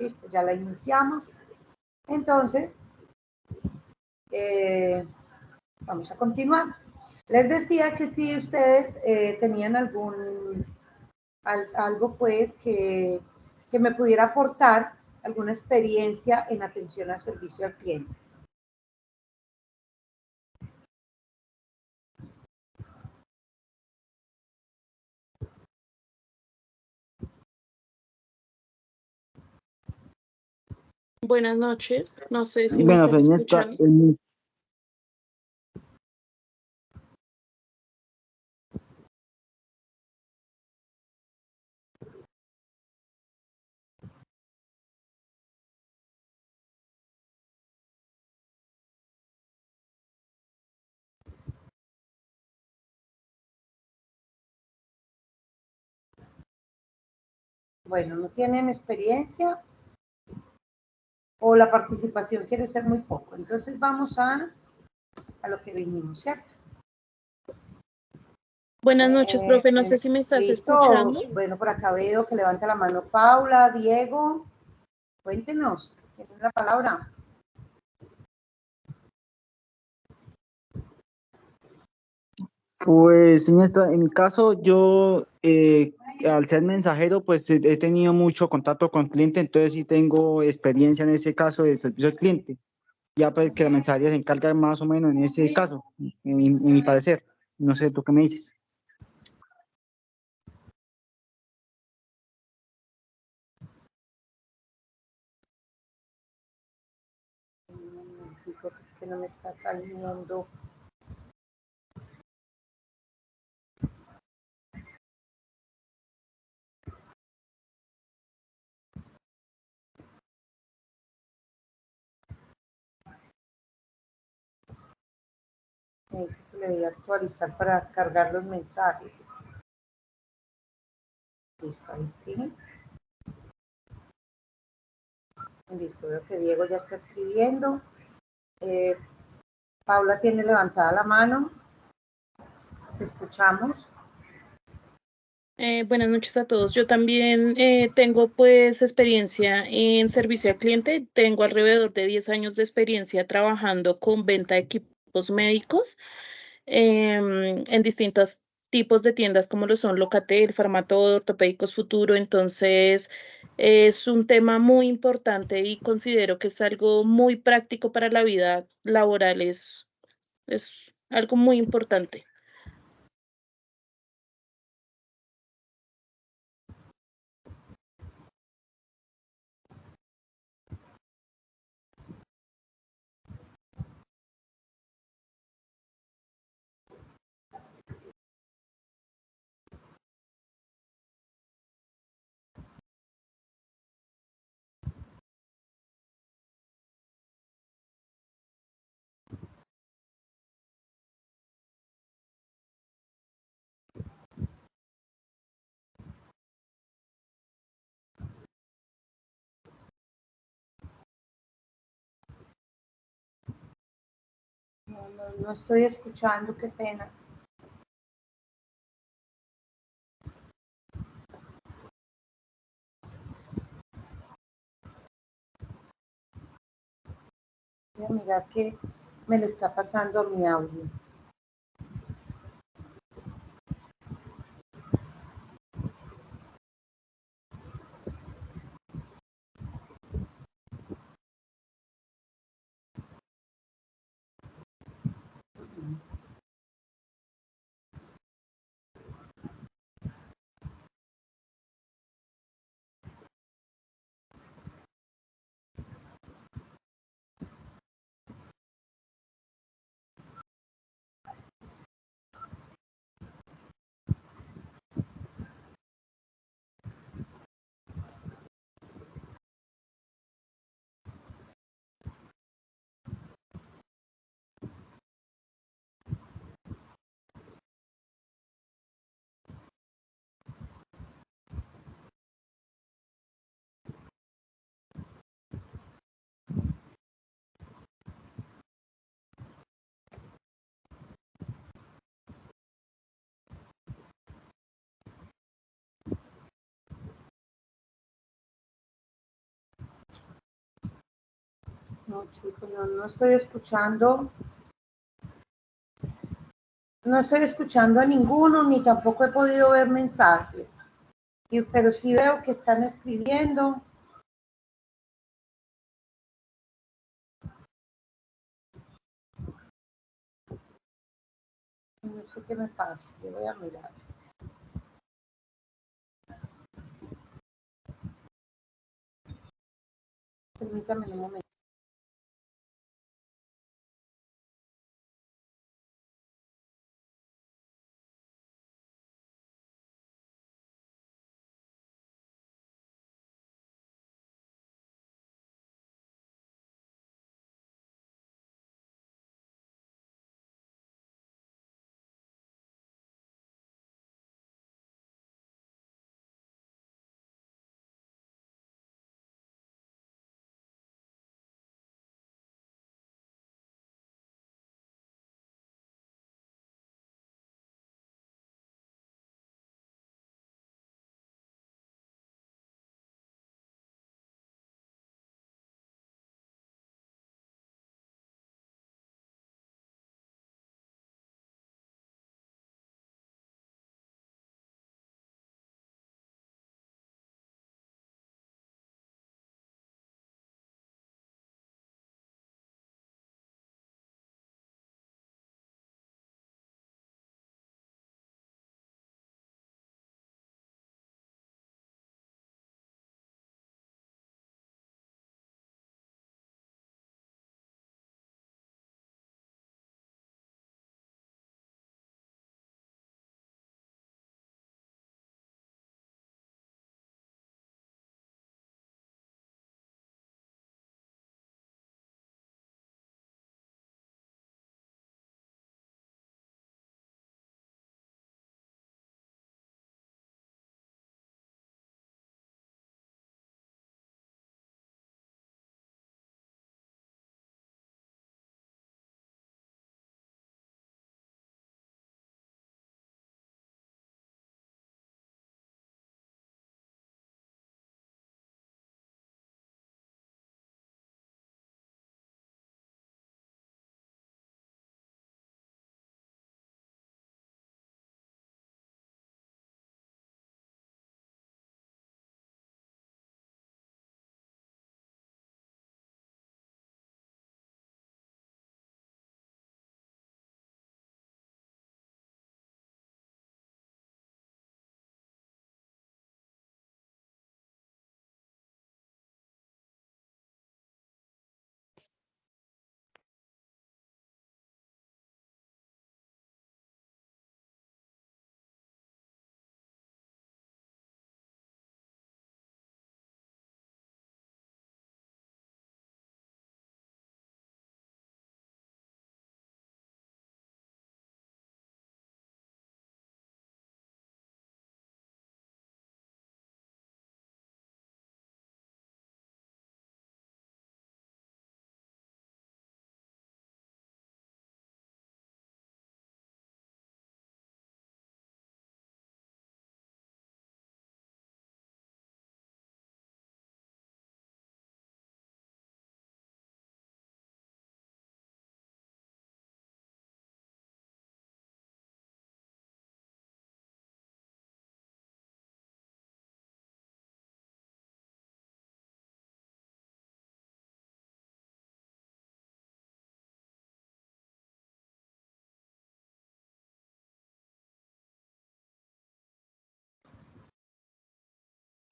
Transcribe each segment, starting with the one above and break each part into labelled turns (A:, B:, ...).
A: Listo, ya la iniciamos. Entonces, vamos a continuar. Les decía que si ustedes tenían algo pues que me pudiera aportar alguna experiencia en atención al servicio al cliente.
B: Buenas noches, no sé si me
C: Bueno,
B: están
C: señorita,
B: escuchando.
A: Bueno, ¿no tienen experiencia? O la participación quiere ser muy poco. Entonces vamos a lo que vinimos, ¿cierto?
B: Buenas noches, profe, no sé si me estás
A: ¿Listo?
B: escuchando.
A: Bueno, por acá veo que levanta la mano Paula, Diego. Cuéntenos, ¿tienen la palabra?
C: pues, señorita, en mi caso, yo, al ser mensajero, pues he tenido mucho contacto con cliente, entonces sí tengo experiencia en ese caso de servicio al cliente. Ya pues que la mensajería se encarga más o menos en ese caso, en mi parecer. No sé, ¿tú qué me dices?
A: Es que no me está saliendo. Me dice que le voy a actualizar para cargar los mensajes. Listo, ahí sí. Listo, veo que Diego ya está escribiendo. Paula tiene levantada la mano. Te escuchamos.
B: Buenas noches a todos. Yo también tengo pues experiencia en servicio al cliente. Tengo alrededor de 10 años de experiencia trabajando con venta de equipos médicos en distintos tipos de tiendas como lo son Locatel, Farmatodo, Ortopédicos Futuro. Entonces es un tema muy importante y considero que es algo muy práctico para la vida laboral. Es algo muy importante.
A: No estoy escuchando, qué pena. Voy a mirar qué me le está pasando a mi audio. No, chicos, no estoy escuchando. No estoy escuchando a ninguno, ni tampoco he podido ver mensajes. Pero sí veo que están escribiendo. No sé qué me pasa, yo voy a mirar. Permítame un momento.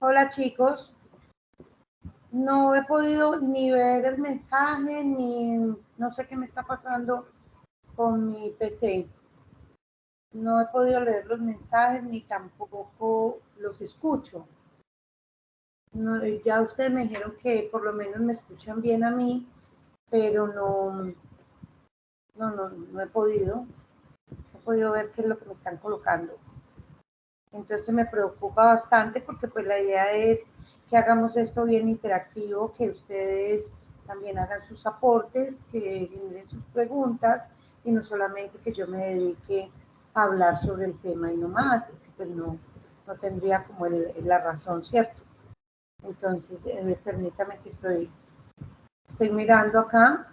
A: Hola, chicos. No he podido ni ver el mensaje, ni no sé qué me está pasando con mi PC. No he podido leer los mensajes ni tampoco los escucho. No, ya ustedes me dijeron que por lo menos me escuchan bien a mí, pero no he podido ver qué es lo que me están colocando. Entonces me preocupa bastante porque pues la idea es que hagamos esto bien interactivo, que ustedes también hagan sus aportes, que generen sus preguntas y no solamente que yo me dedique a hablar sobre el tema y no más, porque pues no tendría como la razón, ¿cierto? Entonces, permítame que estoy Estoy mirando acá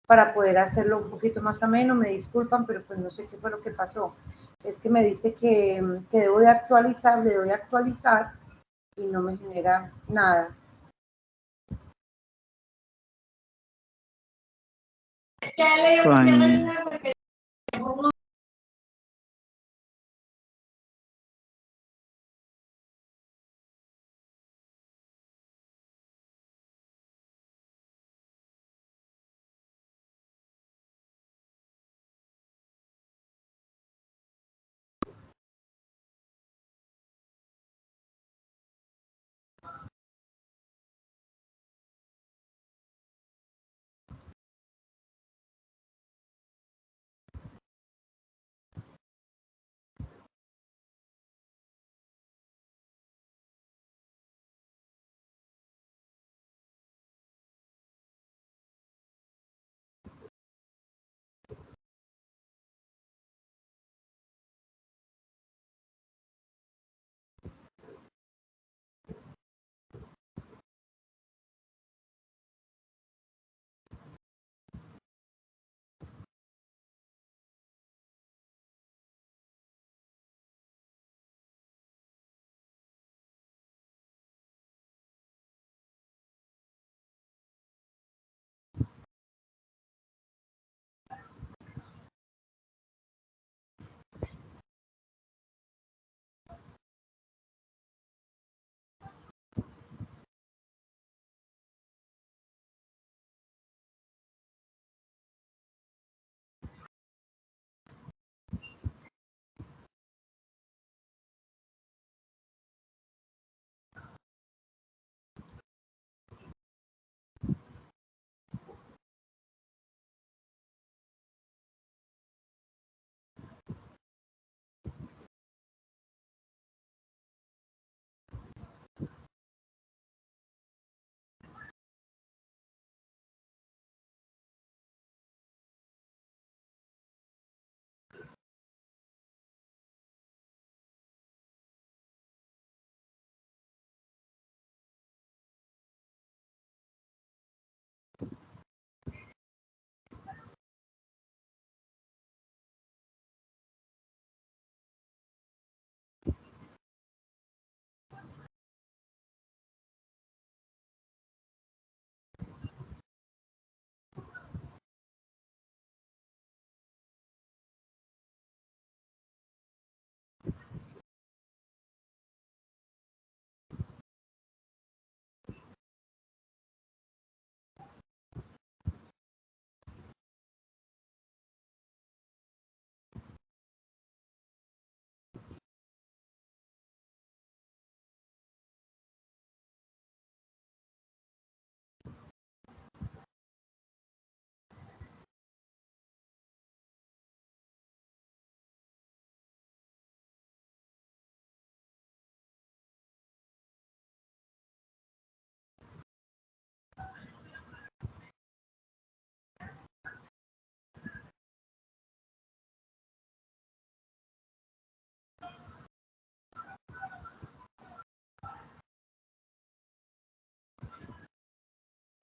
A: para poder hacerlo un poquito más ameno. Me disculpan, pero pues no sé qué fue lo que pasó. Es que me dice que debo de actualizar, le doy a actualizar y no me genera nada.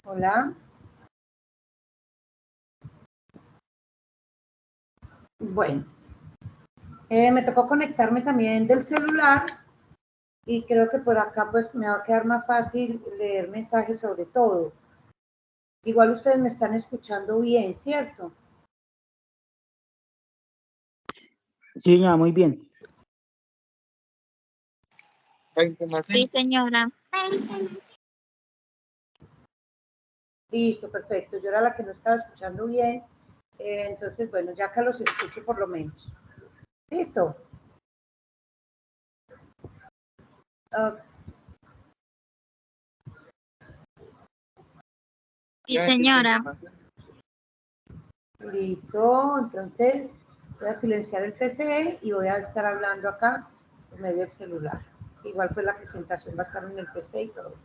A: Hola. Bueno, me tocó conectarme también del celular y creo que por acá pues me va a quedar más fácil leer mensajes sobre todo. Igual ustedes me están escuchando bien, ¿cierto?
C: Sí, señora, muy bien.
D: Sí, señora.
A: Listo, perfecto. Yo era la que no estaba escuchando bien. Entonces, bueno, ya acá los escucho por lo menos. Listo. Ok,
D: Sí, señora.
A: listo. Entonces, voy a silenciar el PC y voy a estar hablando acá por medio del celular. Igual pues la presentación va a estar en el PC y todo.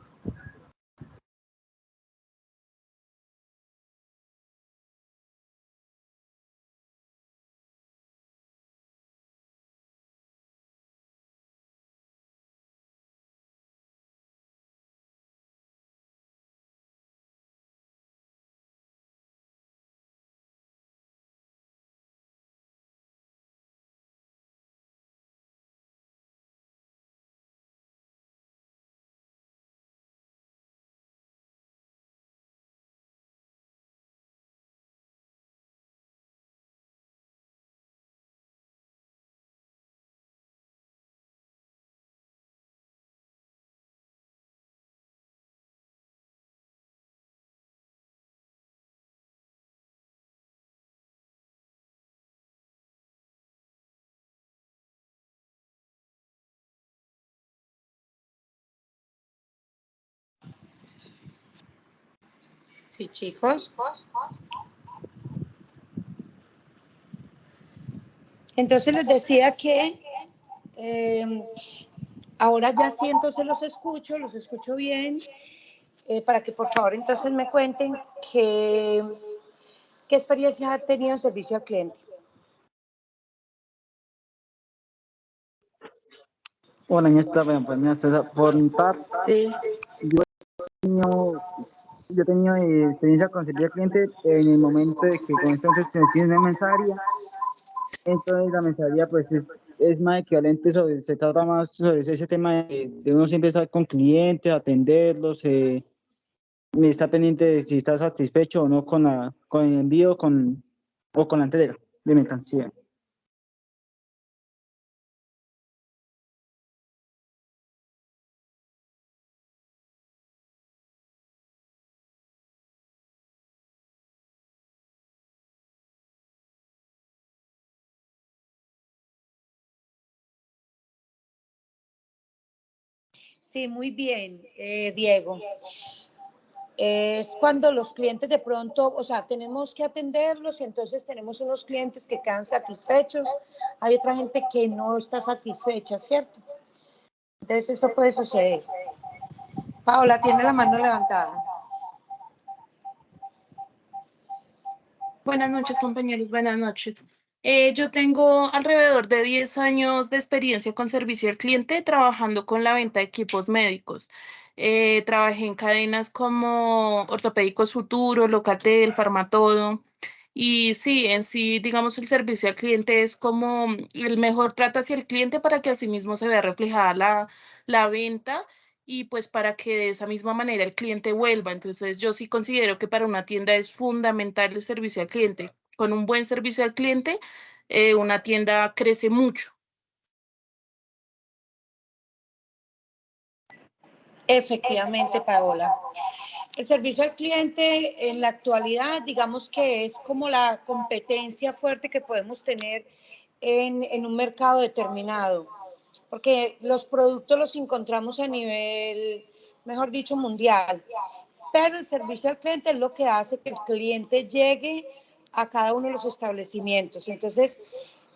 A: Sí, chicos. Entonces les decía que ahora ya sí, entonces los escucho bien, para que por favor entonces me cuenten qué experiencia ha tenido en servicio al cliente.
C: Hola, bueno, pues mira, por mi parte, tenido- yo he tenido experiencia con servicio al cliente en el momento de que con entonces se tiene una mensajería, entonces la mensajería pues es más equivalente, se trata más sobre ese tema de uno siempre estar con clientes, atenderlos, está pendiente de si está satisfecho o no con el envío o con la entrega de mercancía.
A: Sí, muy bien, Diego. Es cuando los clientes de pronto, o sea, tenemos que atenderlos y entonces tenemos unos clientes que quedan satisfechos, hay otra gente que no está satisfecha, ¿cierto? Entonces eso puede suceder. Paola tiene la mano levantada.
B: Buenas noches, compañeros. Buenas noches. Yo tengo alrededor de 10 años de experiencia con servicio al cliente trabajando con la venta de equipos médicos. Trabajé en cadenas como Ortopédicos Futuro, Locatel, Farmatodo. Y sí, en sí, digamos, el servicio al cliente es como el mejor trato hacia el cliente para que asimismo se vea reflejada la venta y pues para que de esa misma manera el cliente vuelva. Entonces yo sí considero que para una tienda es fundamental el servicio al cliente. Con un buen servicio al cliente, una tienda crece mucho.
A: Efectivamente, Paola. El servicio al cliente en la actualidad, digamos que es como la competencia fuerte que podemos tener en un mercado determinado, porque los productos los encontramos a nivel, mejor dicho, mundial, pero el servicio al cliente es lo que hace que el cliente llegue a cada uno de los establecimientos. Entonces,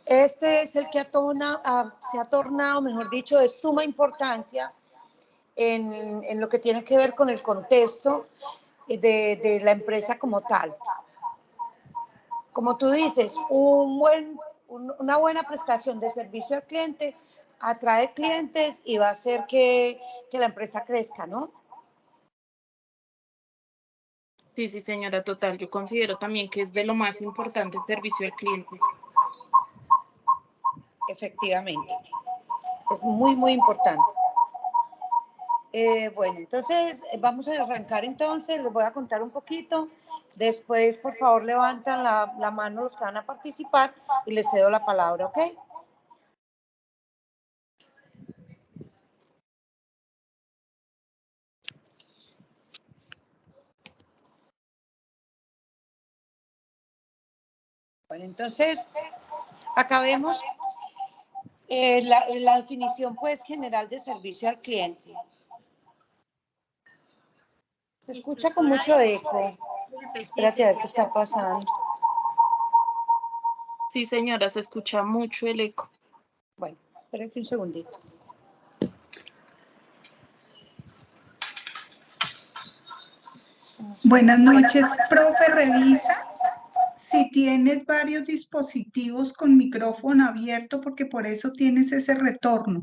A: este es el que se ha tornado, mejor dicho, de suma importancia en lo que tiene que ver con el contexto de la empresa como tal. Como tú dices, una buena prestación de servicio al cliente atrae clientes y va a hacer que la empresa crezca, ¿no?
B: Sí, sí, señora, total. Yo considero también que es de lo más importante el servicio al cliente.
A: Efectivamente, es muy, muy importante. Bueno, entonces vamos a arrancar entonces, les voy a contar un poquito. Después, por favor, levantan la mano los que van a participar y les cedo la palabra, ¿ok? Bueno, entonces, acabemos la definición pues general de servicio al cliente. Se escucha con mucho eco. Espérate a ver qué está pasando.
B: Sí, señora, se escucha mucho el eco.
A: Bueno, espérate un segundito.
E: Buenas noches, profe. Revisa si tienes varios dispositivos con micrófono abierto, porque por eso tienes ese retorno.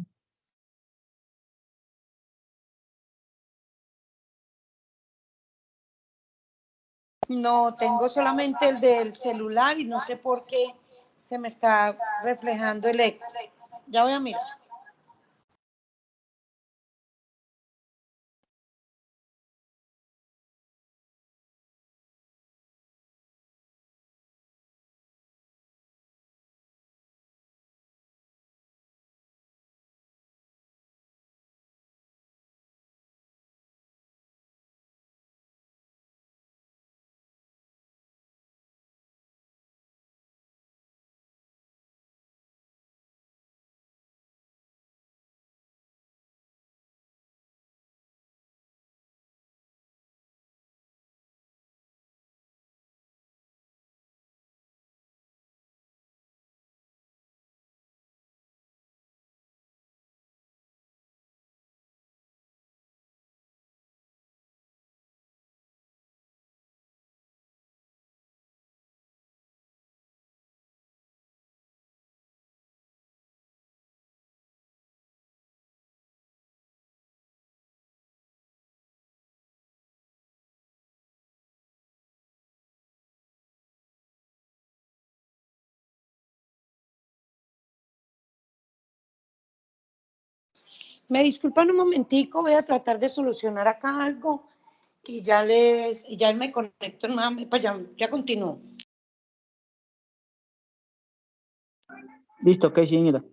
A: No, tengo solamente el del celular y no sé por qué se me está reflejando el eco. Ya voy a mirar.
F: Me disculpan un momentico, voy a tratar de solucionar acá algo y ya me conecto nuevamente, pues ya continúo.
C: Listo, ok, señora.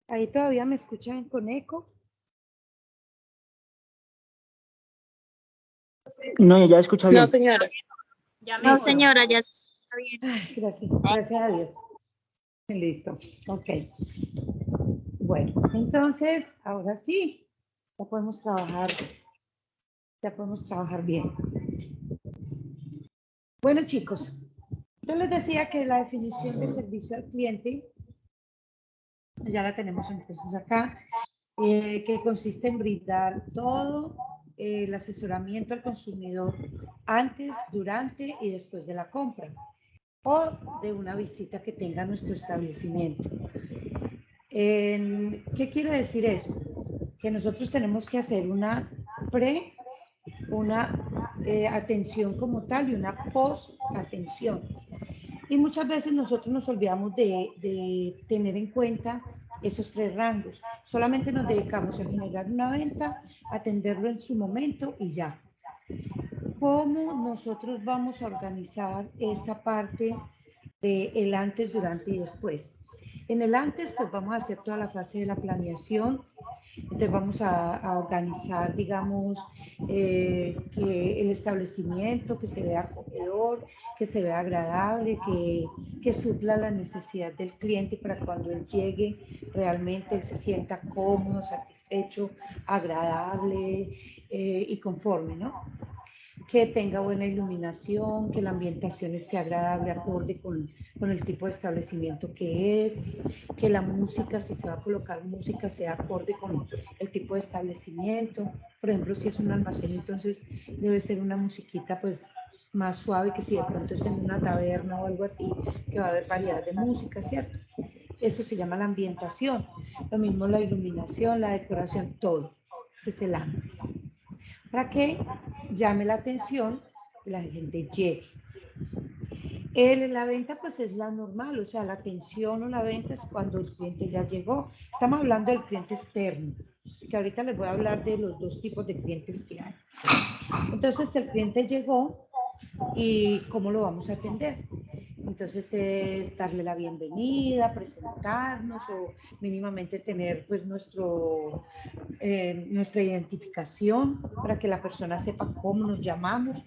A: Ahí todavía me escuchan con eco.
C: No, ya escucha bien.
B: No, señora.
D: No, señora, ya está bien.
A: Ay, gracias a Dios. Listo, ok. Bueno, entonces, ahora sí, ya podemos trabajar bien. Bueno, chicos, yo les decía que la definición de servicio al cliente, ya la tenemos entonces acá, que consiste en brindar todo el asesoramiento al consumidor antes, durante y después de la compra o de una visita que tenga nuestro establecimiento. ¿Qué quiere decir eso? Que nosotros tenemos que hacer una atención como tal y una post-atención. Y muchas veces nosotros nos olvidamos de tener en cuenta esos tres rangos. Solamente nos dedicamos a generar una venta, atenderlo en su momento y ya. ¿Cómo nosotros vamos a organizar esa parte del antes, durante y después? En el antes, pues vamos a hacer toda la fase de la planeación. Entonces vamos a organizar, digamos, que el establecimiento, que se vea acogedor, que se vea agradable, que supla la necesidad del cliente para cuando él llegue, realmente él se sienta cómodo, satisfecho, agradable y conforme, ¿no? Que tenga buena iluminación, que la ambientación esté agradable, acorde con el tipo de establecimiento que es, que la música, si se va a colocar música, sea acorde con el tipo de establecimiento. Por ejemplo, si es un almacén, entonces debe ser una musiquita pues más suave que si de pronto es en una taberna o algo así, que va a haber variedad de música, ¿cierto? Eso se llama la ambientación. Lo mismo la iluminación, la decoración, todo. Ese es el antes. Para que llame la atención y la gente llegue. La venta pues es la normal, o sea, la atención o la venta es cuando el cliente ya llegó. Estamos hablando del cliente externo, que ahorita les voy a hablar de los dos tipos de clientes que hay. Entonces el cliente llegó y ¿cómo lo vamos a atender? Entonces es darle la bienvenida, presentarnos o mínimamente tener pues nuestra identificación para que la persona sepa cómo nos llamamos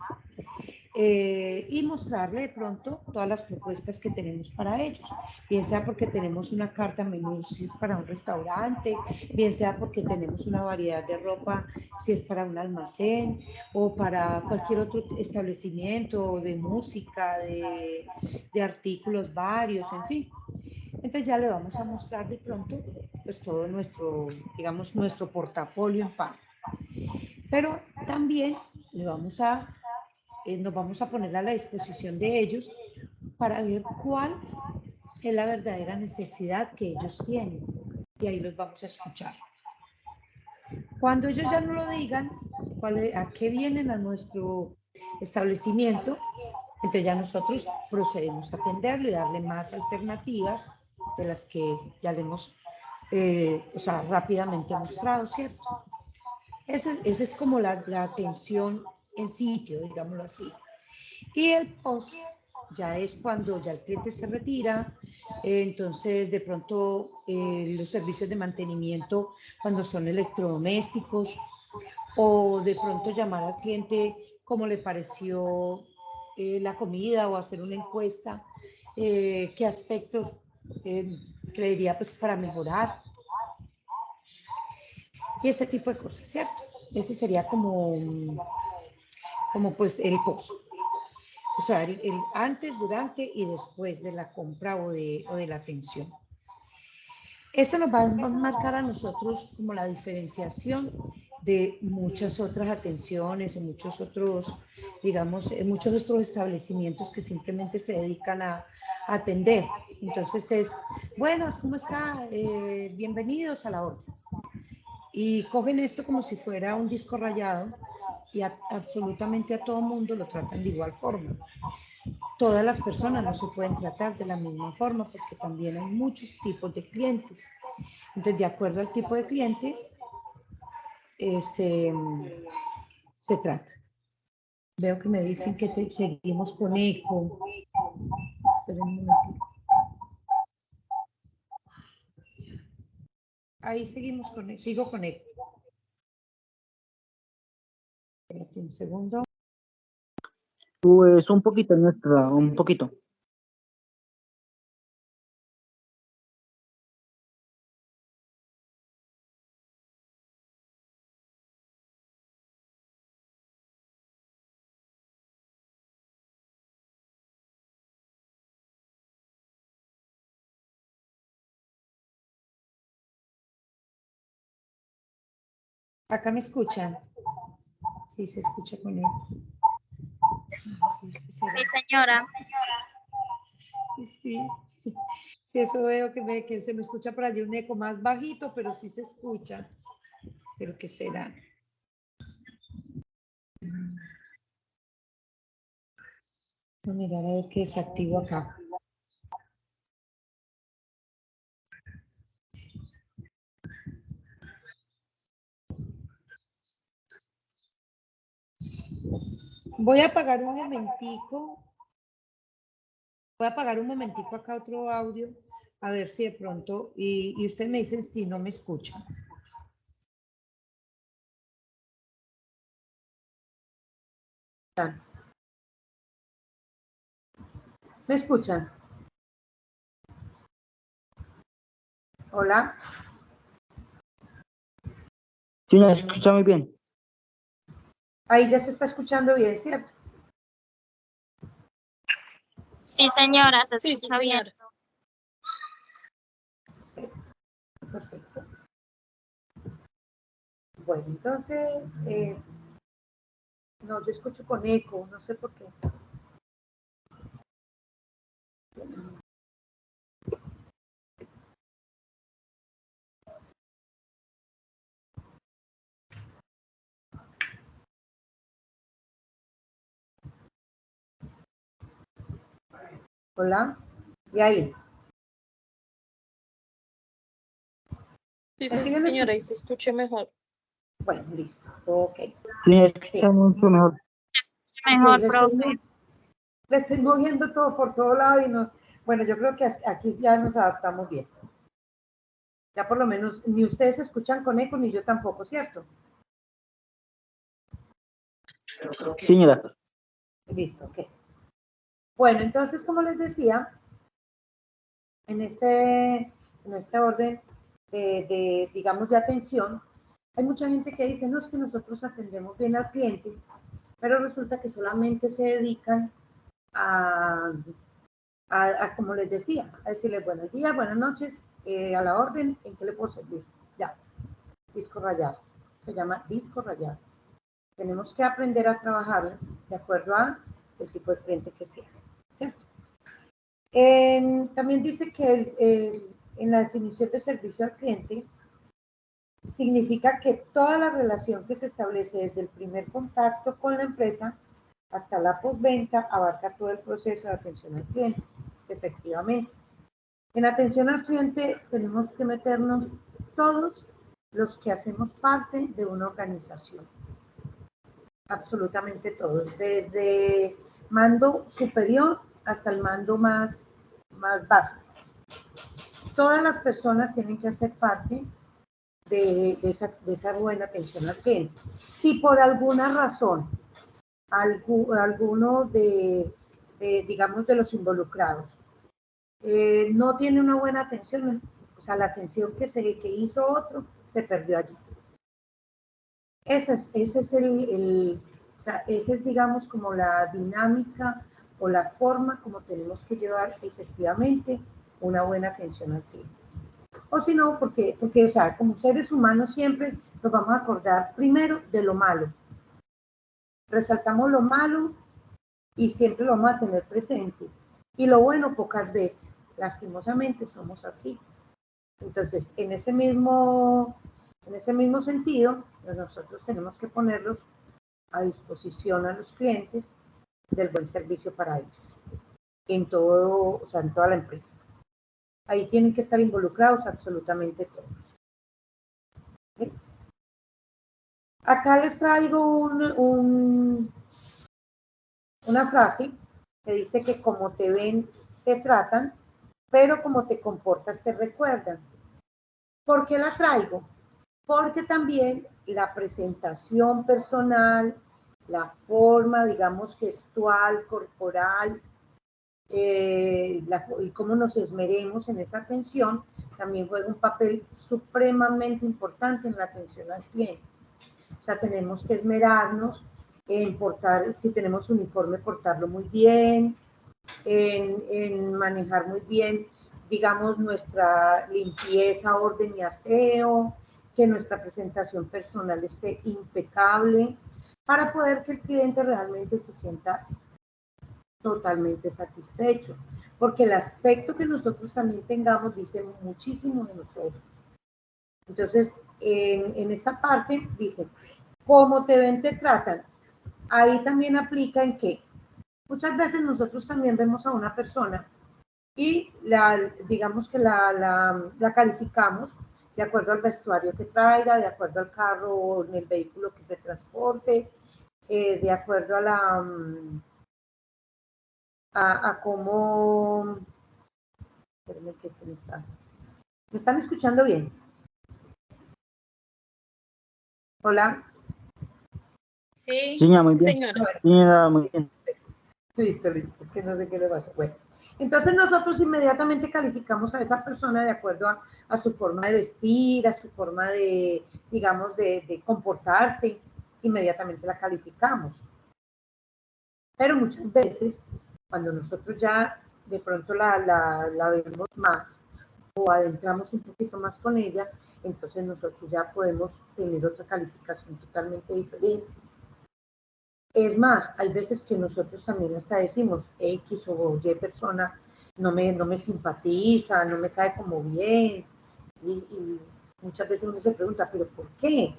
A: y mostrarle de pronto todas las propuestas que tenemos para ellos, bien sea porque tenemos una carta menú si es para un restaurante, bien sea porque tenemos una variedad de ropa si es para un almacén o para cualquier otro establecimiento de música, de artículos varios, en fin. Entonces ya le vamos a mostrar de pronto pues todo nuestro, digamos, nuestro portafolio en parte. Pero también nos vamos a poner a la disposición de ellos para ver cuál es la verdadera necesidad que ellos tienen. Y ahí los vamos a escuchar. Cuando ellos ya no lo digan, a qué vienen a nuestro establecimiento, entonces ya nosotros procedemos a atenderlo y darle más alternativas de las que ya le hemos rápidamente mostrado, ¿cierto? Esa es como la atención en sitio, digámoslo así. Y el post ya es cuando ya el cliente se retira, entonces de pronto los servicios de mantenimiento cuando son electrodomésticos o de pronto llamar al cliente
F: cómo le pareció la comida o hacer una encuesta, qué aspectos creería pues para mejorar y este tipo de cosas, ¿cierto? Ese sería como pues el post. O sea, el antes, durante y después de la compra o de la atención. Esto nos va a marcar a nosotros como la diferenciación de muchas otras atenciones o muchos otros, digamos, muchos otros establecimientos que simplemente se dedican a atender. Entonces es, buenas, ¿cómo está? Bienvenidos a la orden. Y cogen esto como si fuera un disco rayado y absolutamente a todo mundo lo tratan de igual forma. Todas las personas no se pueden tratar de la misma forma porque también hay muchos tipos de clientes. Entonces, de acuerdo al tipo de cliente, se trata. Veo que me dicen que seguimos con eco. Esperen un momentito. Ahí seguimos con eco. Sigo con eco. Espérate un segundo.
C: Pues un poquito, nuestra, un poquito.
F: ¿Acá me escuchan? Sí, se escucha con eco.
D: Sí, señora.
F: Sí, sí, eso veo que se me escucha por allí un eco más bajito, pero sí se escucha. ¿Pero qué será? Voy a mirar a ver qué desactivo acá. Voy a apagar un momentico. Voy a apagar un momentico acá otro audio, a ver si de pronto, y ustedes me dicen si no me escuchan.
A: ¿Me escuchan? Hola.
C: Sí, me escucha muy bien.
A: Ahí ya se está escuchando bien, ¿cierto?
D: Sí, señora, se
B: Sí,
D: escucha bien.
B: señora.
A: Perfecto. Bueno, entonces, no, yo escucho con eco, no sé por qué. Hola. Y ahí.
B: Sí,
A: ¿Me siguen
B: señora, ahí
A: escuchando?
B: se escucha mejor.
A: Bueno, listo. Ok.
C: Sí, me escucha mucho mejor.
D: Se escucha mejor,
A: Sí,
D: profe.
A: le estoy moviendo todo por todo lado y no. Bueno, yo creo que aquí ya nos adaptamos bien. Ya por lo menos ni ustedes escuchan con eco ni yo tampoco, ¿cierto?
C: Señora.
A: Listo, ok. Bueno, entonces, como les decía, en este orden digamos, de atención, hay mucha gente que dice, no, es que nosotros atendemos bien al cliente, pero resulta que solamente se dedican a como les decía, a decirle buenos días, buenas noches, a la orden, ¿en qué le puedo servir? Ya, disco rayado. Se llama disco rayado. Tenemos que aprender a trabajar de acuerdo a el tipo de cliente que sea, ¿cierto? También dice que en la definición de servicio al cliente significa que toda la relación que se establece desde el primer contacto con la empresa hasta la postventa abarca todo el proceso de atención al cliente, efectivamente. En atención al cliente tenemos que meternos todos los que hacemos parte de una organización, absolutamente todos, desde mando superior hasta el mando más básico. Todas las personas tienen que hacer parte de esa buena atención al cliente. Si por alguna razón alguno digamos, de los involucrados no tiene una buena atención, o sea, la atención que hizo otro se perdió allí. Ese es, digamos, como la dinámica o la forma como tenemos que llevar efectivamente una buena atención al cliente. O si no, porque, o sea, como seres humanos siempre nos vamos a acordar primero de lo malo. Resaltamos lo malo y siempre lo vamos a tener presente. Y lo bueno pocas veces. Lastimosamente somos así. Entonces, en ese mismo sentido, pues nosotros tenemos que ponerlos a disposición a los clientes del buen servicio para ellos, en todo, o sea, en toda la empresa. Ahí tienen que estar involucrados absolutamente todos. ¿Listo? Acá les traigo una frase que dice que como te ven, te tratan, pero como te comportas, te recuerdan. ¿Por qué la traigo? Porque también la presentación personal, la forma, digamos, gestual, corporal, y cómo nos esmeremos en esa atención, también juega un papel supremamente importante en la atención al cliente. O sea, tenemos que esmerarnos en portar, si tenemos uniforme, portarlo muy bien, en manejar muy bien, digamos, nuestra limpieza, orden y aseo, que nuestra presentación personal esté impecable, para poder que el cliente realmente se sienta totalmente satisfecho, porque el aspecto que nosotros también tengamos dice muchísimo de nosotros. Entonces, en esta parte dice, cómo te ven, te tratan. Ahí también aplica en que muchas veces nosotros también vemos a una persona y digamos que la calificamos de acuerdo al vestuario que traiga, de acuerdo al carro o en el vehículo que se transporte, de acuerdo a cómo... Espérenme que se me está... ¿Me están escuchando bien? Hola.
D: Sí.
C: Sí, muy bien.
B: Señora.
C: Señora, muy bien.
A: Listo, es que no sé qué le pasa. Bueno, entonces nosotros inmediatamente calificamos a esa persona de acuerdo a su forma de vestir, a su forma de, digamos, de comportarse, inmediatamente la calificamos. Pero muchas veces, cuando nosotros ya de pronto la vemos más o adentramos un poquito más con ella, entonces nosotros ya podemos tener otra calificación totalmente diferente. Es más, hay veces que nosotros también hasta decimos X o Y persona no me simpatiza, no me cae como bien. Y muchas veces uno se pregunta, ¿pero por qué?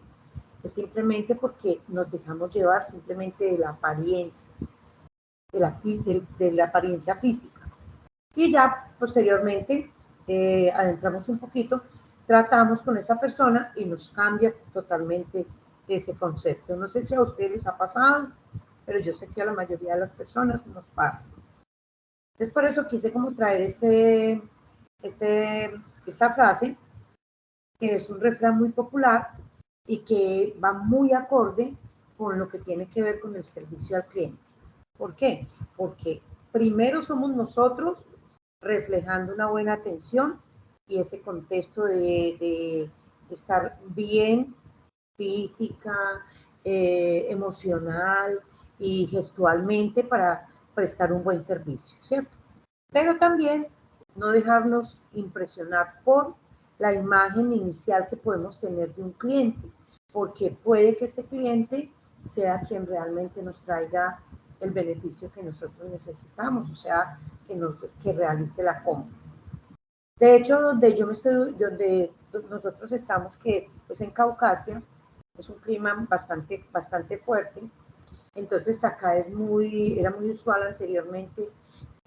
A: Es simplemente porque nos dejamos llevar simplemente de la apariencia, de la apariencia física. Y ya posteriormente adentramos un poquito, tratamos con esa persona y nos cambia totalmente ese concepto. No sé si a ustedes les ha pasado, pero yo sé que a la mayoría de las personas nos pasa. Entonces, por eso quise como traer esta frase, que es un refrán muy popular y que va muy acorde con lo que tiene que ver con el servicio al cliente. ¿Por qué? Porque primero somos nosotros reflejando una buena atención y ese contexto de estar bien física, emocional y gestualmente para prestar un buen servicio, ¿cierto? Pero también no dejarnos impresionar por la imagen inicial que podemos tener de un cliente, porque puede que ese cliente sea quien realmente nos traiga el beneficio que nosotros necesitamos, o sea, que realice la compra. De hecho, donde nosotros estamos, que es en Caucasia, es un clima bastante fuerte, entonces acá era muy usual anteriormente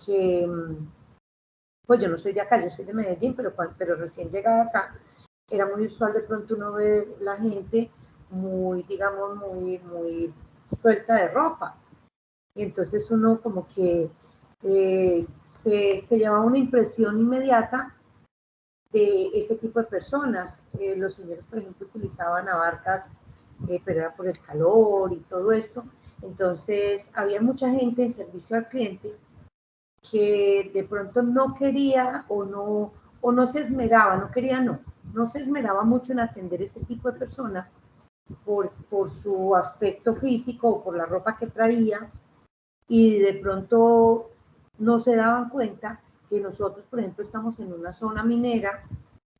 A: que, pues yo no soy de acá, yo soy de Medellín, pero recién llegada acá, era muy usual de pronto uno ver la gente digamos, muy suelta de ropa. Y entonces uno como que se lleva una impresión inmediata de ese tipo de personas. Los señores, por ejemplo, utilizaban abarcas, pero era por el calor y todo esto. Entonces, había mucha gente en servicio al cliente que de pronto no quería o no se esmeraba, no se esmeraba mucho en atender ese tipo de personas por su aspecto físico o por la ropa que traía, y de pronto no se daban cuenta que nosotros, por ejemplo, estamos en una zona minera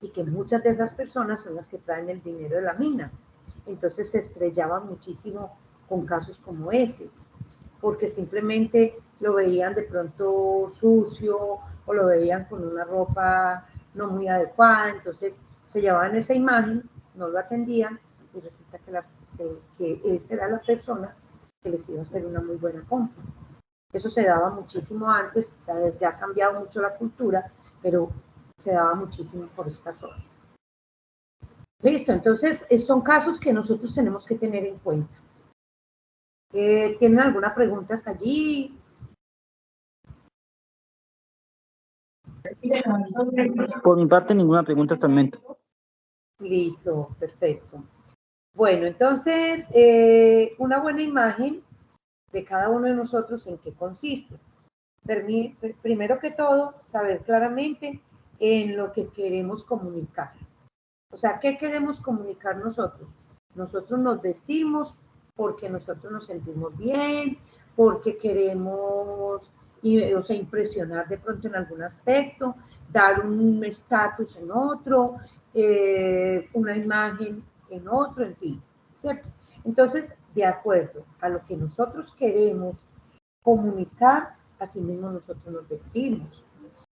A: y que muchas de esas personas son las que traen el dinero de la mina. Entonces se estrellaban muchísimo con casos como ese, porque simplemente lo veían de pronto sucio o lo veían con una ropa no muy adecuada, entonces se llevaban esa imagen, no lo atendían y resulta que esa era la persona que les iba a hacer una muy buena compra. Eso se daba muchísimo antes, ya ha cambiado mucho la cultura, pero se daba muchísimo por esta zona. Listo, entonces son casos que nosotros tenemos que tener en cuenta. ¿Tienen alguna pregunta hasta allí?
C: Por mi parte, ninguna pregunta hasta el momento.
A: Listo, perfecto. Bueno, entonces, una buena imagen de cada uno de nosotros, ¿en qué consiste? Primero que todo, saber claramente en lo que queremos comunicar. O sea, ¿qué queremos comunicar nosotros? Nosotros nos vestimos porque nosotros nos sentimos bien, porque queremos, o sea, impresionar de pronto en algún aspecto, dar un estatus en otro, una imagen en otro, en fin, ¿cierto? Entonces, de acuerdo a lo que nosotros queremos comunicar, así mismo nosotros nos vestimos.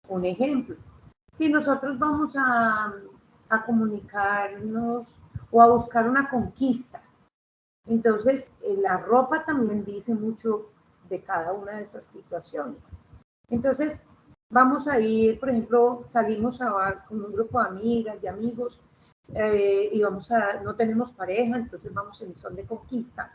A: Un ejemplo, si nosotros vamos a comunicarnos o a buscar una conquista, entonces la ropa también dice mucho de cada una de esas situaciones. Entonces vamos a ir, por ejemplo, salimos con un grupo de amigas, de amigos, y no tenemos pareja, entonces vamos en son de conquista,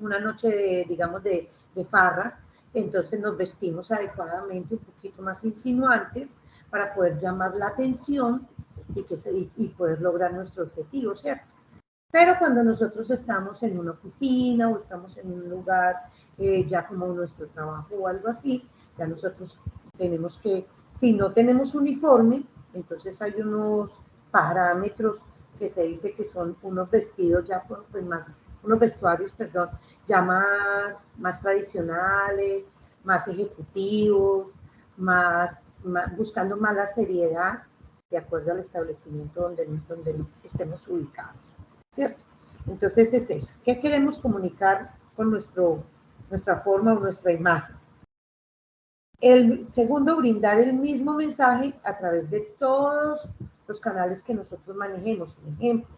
A: una noche de farra, entonces nos vestimos adecuadamente, un poquito más insinuantes, para poder llamar la atención y poder lograr nuestro objetivo, ¿cierto? Pero cuando nosotros estamos en una oficina o estamos en un lugar ya como nuestro trabajo o algo así, ya nosotros tenemos que, si no tenemos uniforme, entonces hay unos parámetros que se dice que son unos vestidos ya pues más, unos vestuarios, perdón, ya más tradicionales, más ejecutivos, buscando más la seriedad de acuerdo al establecimiento donde estemos ubicados, ¿cierto? Entonces es eso. ¿Qué queremos comunicar con nuestra forma o nuestra imagen? El segundo, brindar el mismo mensaje a través de todos los canales que nosotros manejemos. Por ejemplo,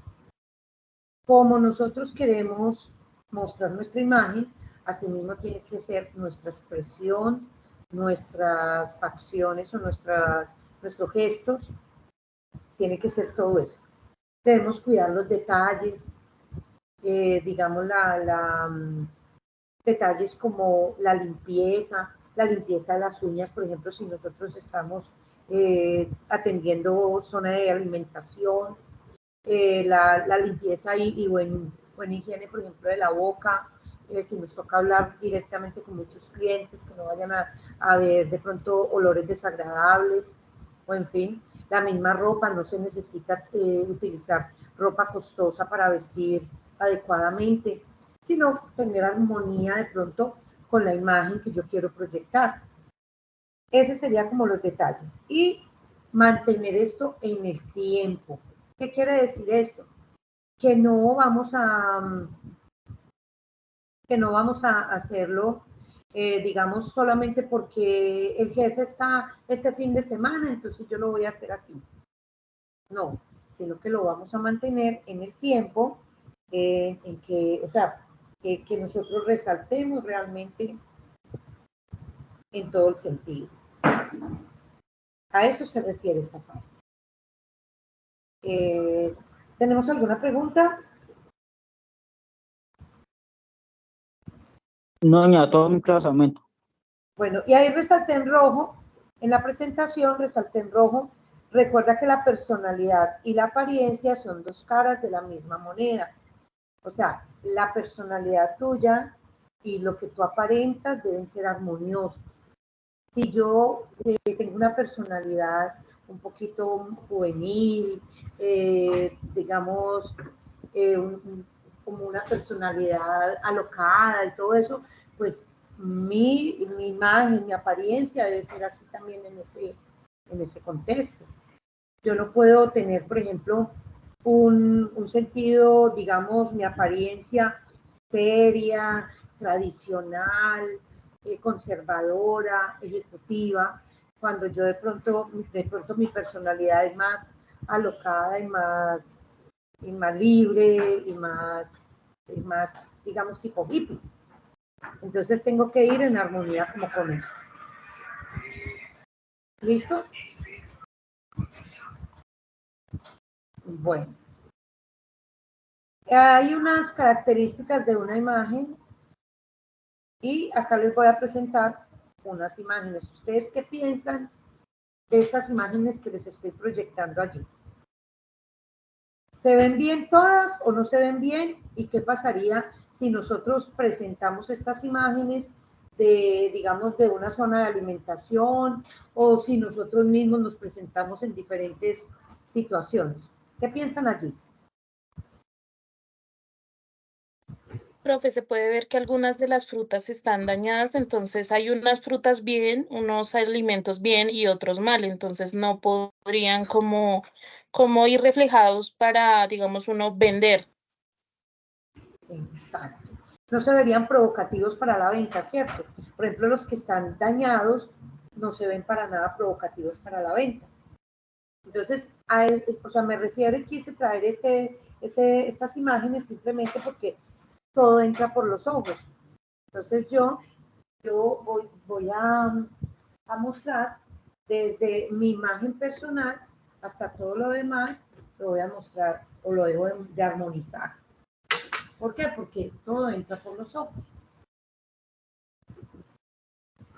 A: como nosotros queremos mostrar nuestra imagen, asimismo tiene que ser nuestra expresión, nuestras facciones o nuestros gestos, tiene que ser todo eso. Debemos cuidar los detalles, digamos, detalles como la limpieza de las uñas, por ejemplo, si nosotros estamos atendiendo zona de alimentación, la limpieza y buena higiene, por ejemplo, de la boca, si nos toca hablar directamente con muchos clientes, que no vayan a ver de pronto olores desagradables, o en fin, la misma ropa, no se necesita utilizar ropa costosa para vestir adecuadamente, sino tener armonía de pronto con la imagen que yo quiero proyectar. Ese sería como los detalles. Y mantener esto en el tiempo. ¿Qué quiere decir esto? Que no vamos a hacerlo, digamos, solamente porque el jefe está este fin de semana, entonces yo lo voy a hacer así. No, sino que lo vamos a mantener en el tiempo, en que, o sea, que nosotros resaltemos realmente en todo el sentido. A eso se refiere esta parte. ¿Tenemos alguna pregunta?
C: No, doña, todo muy claramente.
A: Bueno, y ahí resalté en rojo, en la presentación resalté en rojo, recuerda que la personalidad y la apariencia son dos caras de la misma moneda. O sea, la personalidad tuya y lo que tú aparentas deben ser armoniosos. Si yo tengo una personalidad un poquito juvenil, digamos, como una personalidad alocada y todo eso, pues mi imagen, mi apariencia debe ser así también en ese contexto. Yo no puedo tener, por ejemplo, un sentido, digamos, mi apariencia seria, tradicional, conservadora, ejecutiva, cuando yo de pronto mi personalidad es más alocada y más libre y más, digamos, tipo hippie. Entonces tengo que ir en armonía como con eso. ¿Listo? Bueno. Hay unas características de una imagen y acá les voy a presentar unas imágenes. ¿Ustedes qué piensan de estas imágenes que les estoy proyectando allí? ¿Se ven bien todas o no se ven bien? ¿Y qué pasaría si nosotros presentamos estas imágenes de, digamos, de una zona de alimentación o si nosotros mismos nos presentamos en diferentes situaciones? ¿Qué piensan allí?
B: Profe, se puede ver que algunas de las frutas están dañadas, entonces hay unas frutas bien, unos alimentos bien y otros mal, entonces no podrían como ir reflejados para, digamos, uno vender.
A: Exacto. No se verían provocativos para la venta, ¿cierto? Por ejemplo, los que están dañados no se ven para nada provocativos para la venta. Entonces, me refiero y quise traer estas imágenes simplemente porque todo entra por los ojos. Entonces, yo voy a mostrar desde mi imagen personal hasta todo lo demás, lo voy a mostrar o lo debo de armonizar. ¿Por qué? Porque todo entra por los ojos.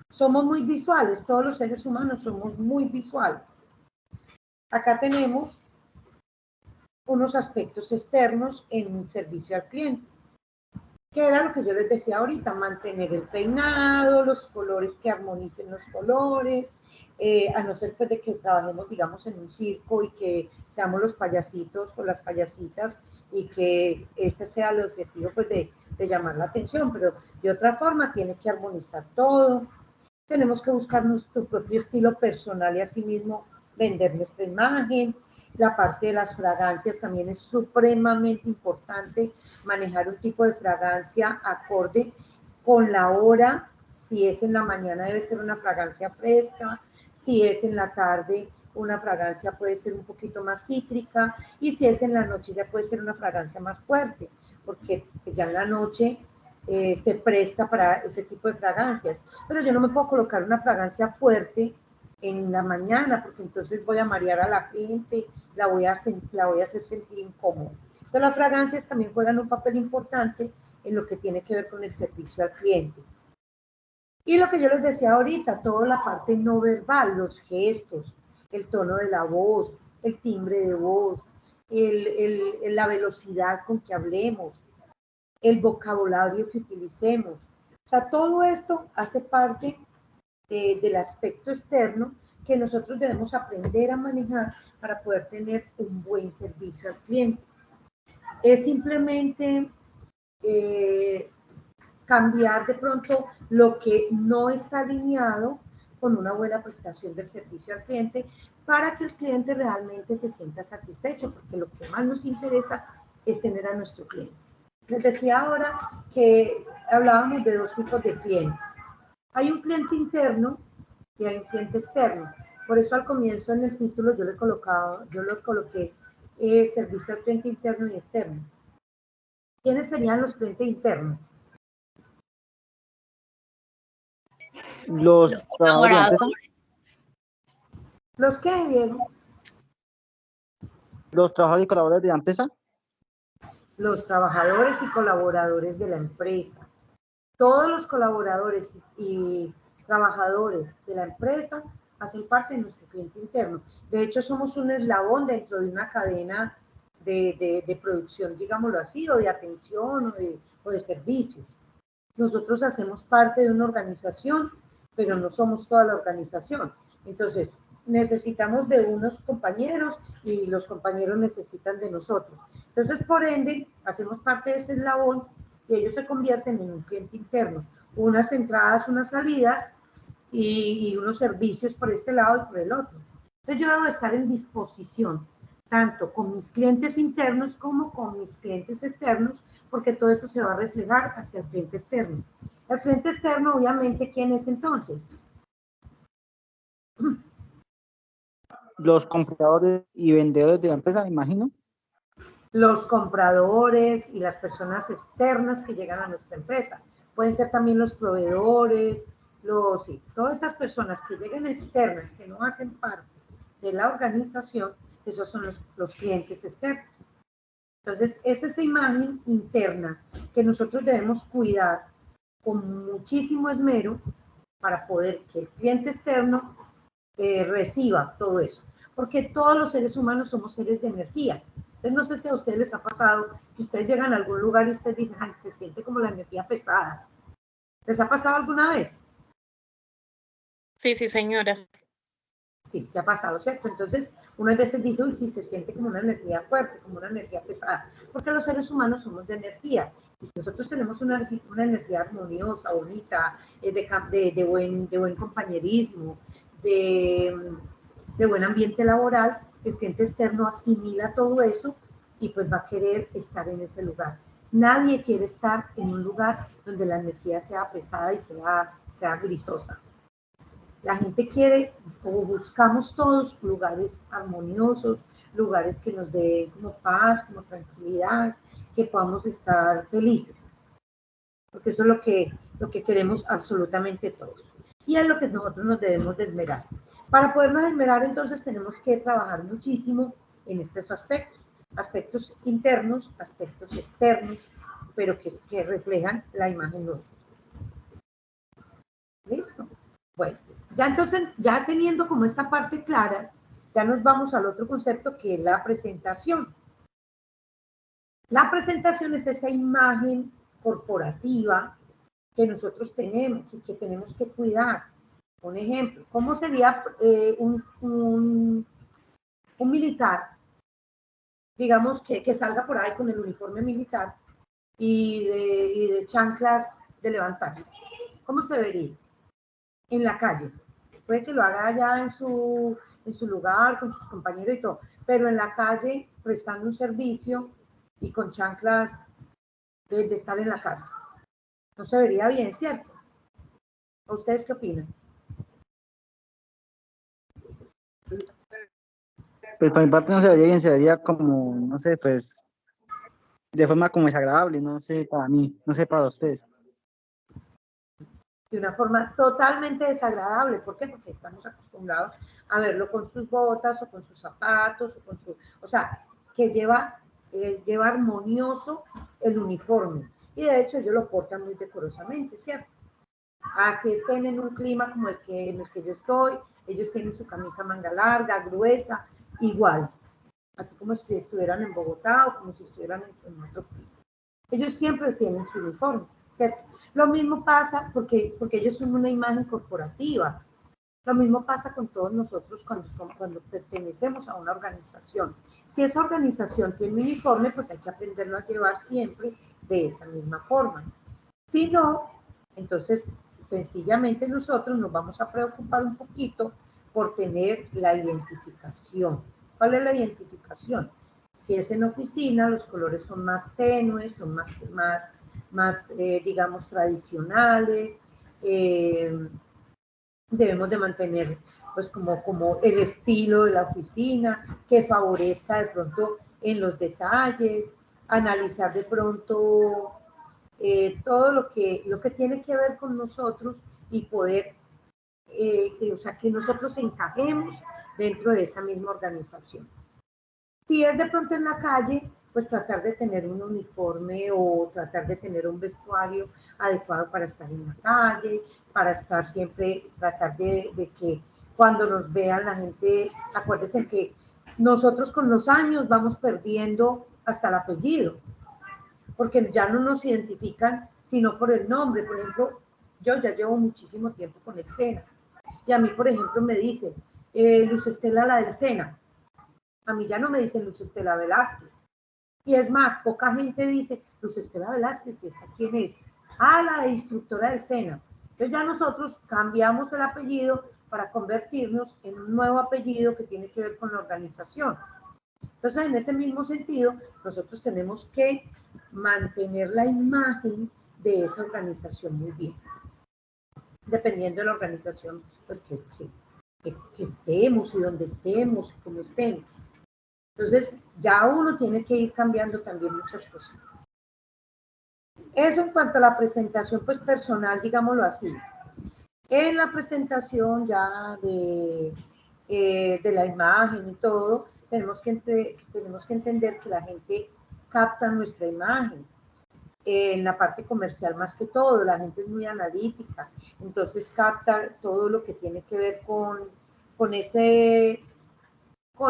A: Somos muy visuales, todos los seres humanos somos muy visuales. Acá tenemos unos aspectos externos en servicio al cliente, que era lo que yo les decía ahorita, mantener el peinado, los colores que armonicen los colores, a no ser pues de que trabajemos, digamos, en un circo y que seamos los payasitos o las payasitas y que ese sea el objetivo pues de llamar la atención, pero de otra forma tiene que armonizar todo. Tenemos que buscar nuestro propio estilo personal y asimismo vender nuestra imagen. La parte de las fragancias también es supremamente importante, manejar un tipo de fragancia acorde con la hora. Si es en la mañana debe ser una fragancia fresca, si es en la tarde una fragancia puede ser un poquito más cítrica y si es en la noche ya puede ser una fragancia más fuerte, porque ya en la noche se presta para ese tipo de fragancias. Pero yo no me puedo colocar una fragancia fuerte en la mañana, porque entonces voy a marear a la gente, la voy a hacer sentir incómoda. Entonces las fragancias también juegan un papel importante en lo que tiene que ver con el servicio al cliente. Y lo que yo les decía ahorita, toda la parte no verbal, los gestos, el tono de la voz, el timbre de voz, la velocidad con que hablemos, el vocabulario que utilicemos. O sea, todo esto hace parte del aspecto externo que nosotros debemos aprender a manejar para poder tener un buen servicio al cliente. Es simplemente cambiar de pronto lo que no está alineado con una buena prestación del servicio al cliente para que el cliente realmente se sienta satisfecho, porque lo que más nos interesa es tener a nuestro cliente. Les decía ahora que hablábamos de dos tipos de clientes. Hay un cliente interno y hay un cliente externo. Por eso al comienzo en el título yo lo coloqué servicio al cliente interno y externo. ¿Quiénes serían los clientes internos?
C: Los trabajadores de empresa.
A: ¿Los qué, Diego?
C: Los trabajadores y colaboradores de la empresa.
A: Los trabajadores y colaboradores de la empresa. Todos los colaboradores y trabajadores de la empresa hacen parte de nuestro cliente interno. De hecho, somos un eslabón dentro de una cadena de producción, digámoslo así, o de atención o de servicios. Nosotros hacemos parte de una organización, pero no somos toda la organización. Entonces, necesitamos de unos compañeros y los compañeros necesitan de nosotros. Entonces, por ende, hacemos parte de ese eslabón y ellos se convierten en un cliente interno. Unas entradas, unas salidas y unos servicios por este lado y por el otro. Entonces, yo debo estar en disposición, tanto con mis clientes internos como con mis clientes externos, porque todo eso se va a reflejar hacia el cliente externo. El cliente externo, obviamente, ¿quién es entonces?
C: Los compradores y vendedores de la empresa, me imagino.
A: Los compradores y las personas externas que llegan a nuestra empresa. Pueden ser también los proveedores, todas estas personas que llegan externas, que no hacen parte de la organización, esos son los clientes externos. Entonces, es esa imagen interna que nosotros debemos cuidar con muchísimo esmero para poder que el cliente externo reciba todo eso. Porque todos los seres humanos somos seres de energía. Entonces, no sé si a ustedes les ha pasado que ustedes llegan a algún lugar y ustedes dicen, ay, se siente como la energía pesada. ¿Les ha pasado alguna vez?
B: Sí, sí, señora.
A: Sí, se ha pasado, ¿cierto? Entonces, unas veces dice, uy, sí, se siente como una energía fuerte, como una energía pesada, porque los seres humanos somos de energía. Y si nosotros tenemos una energía armoniosa, bonita, de buen compañerismo, de buen ambiente laboral, el cliente externo asimila todo eso y pues va a querer estar en ese lugar. Nadie quiere estar en un lugar donde la energía sea pesada y sea grisosa. La gente quiere, o buscamos todos lugares armoniosos, lugares que nos den como paz, como tranquilidad, que podamos estar felices. Porque eso es lo que queremos absolutamente todos. Y es lo que nosotros nos debemos de esmerar. Para podernos esmerar, entonces, tenemos que trabajar muchísimo en estos aspectos. Aspectos internos, aspectos externos, pero que reflejan la imagen nuestra. ¿Listo? Bueno, ya entonces, ya teniendo como esta parte clara, ya nos vamos al otro concepto que es la presentación. La presentación es esa imagen corporativa que nosotros tenemos y que tenemos que cuidar. Un ejemplo, ¿cómo sería un militar, digamos, que salga por ahí con el uniforme militar y de chanclas de levantarse? ¿Cómo se vería? En la calle. Puede que lo haga allá en su lugar, con sus compañeros y todo, pero en la calle prestando un servicio y con chanclas de estar en la casa. No se vería bien, ¿cierto? ¿Ustedes qué opinan?
C: Pues para mi parte no se vería bien, se vería como, no sé, pues de forma como desagradable, no sé para mí, no sé para ustedes.
A: De una forma totalmente desagradable. ¿Por qué? Porque estamos acostumbrados a verlo con sus botas o con sus zapatos, o sea, que lleva armonioso el uniforme. Y de hecho ellos lo portan muy decorosamente, ¿cierto? Así estén en un clima como en el que yo estoy, ellos tienen su camisa manga larga, gruesa, igual. Así como si estuvieran en Bogotá o como si estuvieran en otro clima. Ellos siempre tienen su uniforme, ¿cierto? Lo mismo pasa porque ellos son una imagen corporativa. Lo mismo pasa con todos nosotros cuando pertenecemos a una organización. Si esa organización tiene un uniforme, pues hay que aprenderlo a llevar siempre de esa misma forma. Si no, entonces sencillamente nosotros nos vamos a preocupar un poquito por tener la identificación. ¿Cuál es la identificación? Si es en oficina, los colores son más tenues, son más digamos, tradicionales. Debemos de mantener pues como el estilo de la oficina, que favorezca de pronto en los detalles, analizar de pronto todo lo que tiene que ver con nosotros y poder, o sea, que nosotros encajemos dentro de esa misma organización. Si es de pronto en la calle, pues tratar de tener un uniforme o tratar de tener un vestuario adecuado para estar en la calle, para estar siempre, tratar de que cuando nos vean la gente, acuérdense que nosotros con los años vamos perdiendo hasta el apellido, porque ya no nos identifican sino por el nombre. Por ejemplo, yo ya llevo muchísimo tiempo con el SENA, y a mí, por ejemplo, me dicen, Luz Estela la del SENA. A mí ya no me dicen Luz Estela Velázquez. Y es más, poca gente dice, Luz Estela Velázquez, ¿esa quién es? Ah, la de instructora del SENA. Entonces ya nosotros cambiamos el apellido para convertirnos en un nuevo apellido que tiene que ver con la organización. Entonces, en ese mismo sentido, nosotros tenemos que mantener la imagen de esa organización muy bien. Dependiendo de la organización, pues que estemos y donde estemos, como estemos. Entonces, ya uno tiene que ir cambiando también muchas cosas. Eso en cuanto a la presentación, pues personal, digámoslo así. En la presentación ya de la imagen y todo, tenemos que entender que la gente capta nuestra imagen. En la parte comercial más que todo, la gente es muy analítica, entonces capta todo lo que tiene que ver con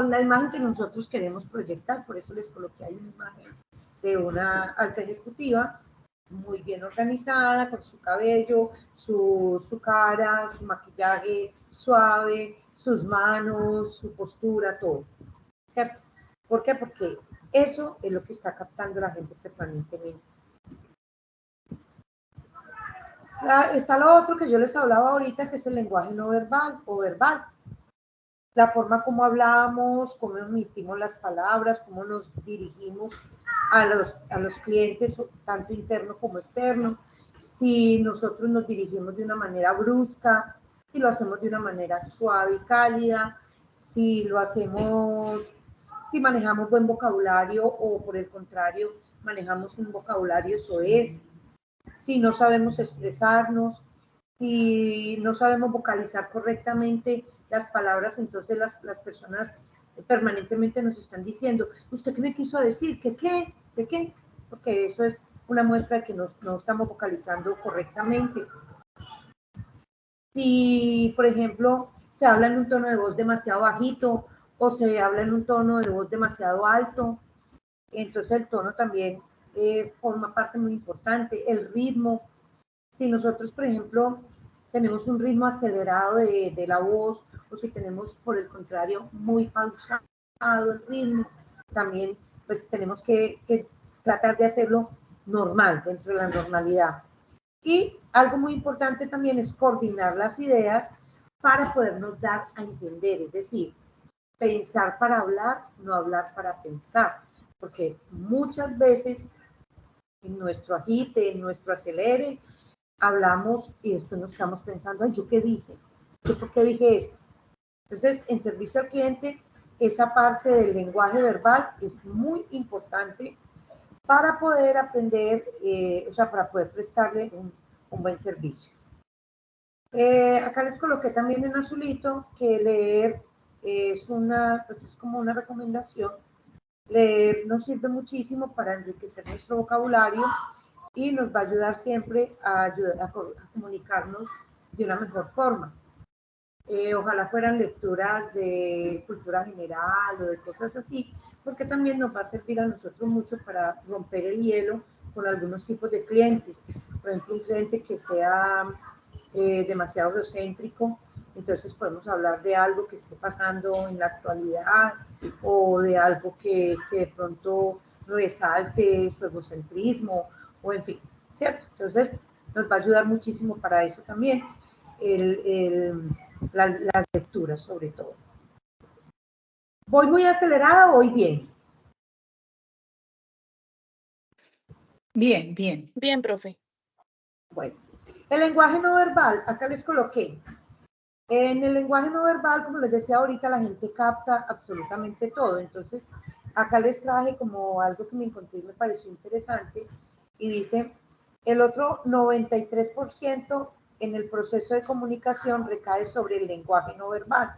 A: la imagen que nosotros queremos proyectar. Por eso les coloqué ahí una imagen de una alta ejecutiva muy bien organizada, con su cabello, su cara, su maquillaje suave, sus manos, su postura, todo, ¿cierto? ¿Por qué? Porque eso es lo que está captando la gente permanentemente. Está lo otro que yo les hablaba ahorita, que es el lenguaje no verbal o verbal. La forma como hablamos, cómo emitimos las palabras, cómo nos dirigimos a los clientes, tanto interno como externo. Si nosotros nos dirigimos de una manera brusca, si lo hacemos de una manera suave y cálida, si manejamos buen vocabulario o por el contrario, manejamos un vocabulario soez. Si no sabemos expresarnos, si no sabemos vocalizar correctamente las palabras, entonces las personas permanentemente nos están diciendo, ¿usted qué me quiso decir? ¿Qué qué? ¿De qué? Porque eso es una muestra de que no estamos vocalizando correctamente. Si, por ejemplo, se habla en un tono de voz demasiado bajito o se habla en un tono de voz demasiado alto, entonces el tono también forma parte muy importante. El ritmo, si nosotros, por ejemplo, tenemos un ritmo acelerado de la voz, o si tenemos, por el contrario, muy pausado el ritmo, también pues tenemos que tratar de hacerlo normal, dentro de la normalidad. Y algo muy importante también es coordinar las ideas para podernos dar a entender, es decir, pensar para hablar, no hablar para pensar, porque muchas veces en nuestro agite, en nuestro acelere, hablamos y después nos estamos pensando, ay, ¿yo qué dije? ¿Yo por qué dije esto? Entonces, en servicio al cliente, esa parte del lenguaje verbal es muy importante para poder aprender, para poder prestarle un buen servicio. Acá les coloqué también en azulito que leer es como una recomendación. Leer nos sirve muchísimo para enriquecer nuestro vocabulario y nos va a ayudar siempre a comunicarnos de una mejor forma. Ojalá fueran lecturas de cultura general o de cosas así, porque también nos va a servir a nosotros mucho para romper el hielo con algunos tipos de clientes. Por ejemplo, un cliente que sea demasiado egocéntrico, entonces podemos hablar de algo que esté pasando en la actualidad o de algo que de pronto resalte su egocentrismo o en fin, ¿cierto? Entonces nos va a ayudar muchísimo para eso también las lecturas sobre todo. ¿Voy muy acelerada o voy bien?
E: Bien, bien.
B: Bien, profe.
A: Bueno, el lenguaje no verbal, acá les coloqué. En el lenguaje no verbal, como les decía ahorita, la gente capta absolutamente todo. Entonces, acá les traje como algo que me encontré y me pareció interesante. Y dice, el otro 93% en el proceso de comunicación recae sobre el lenguaje no verbal.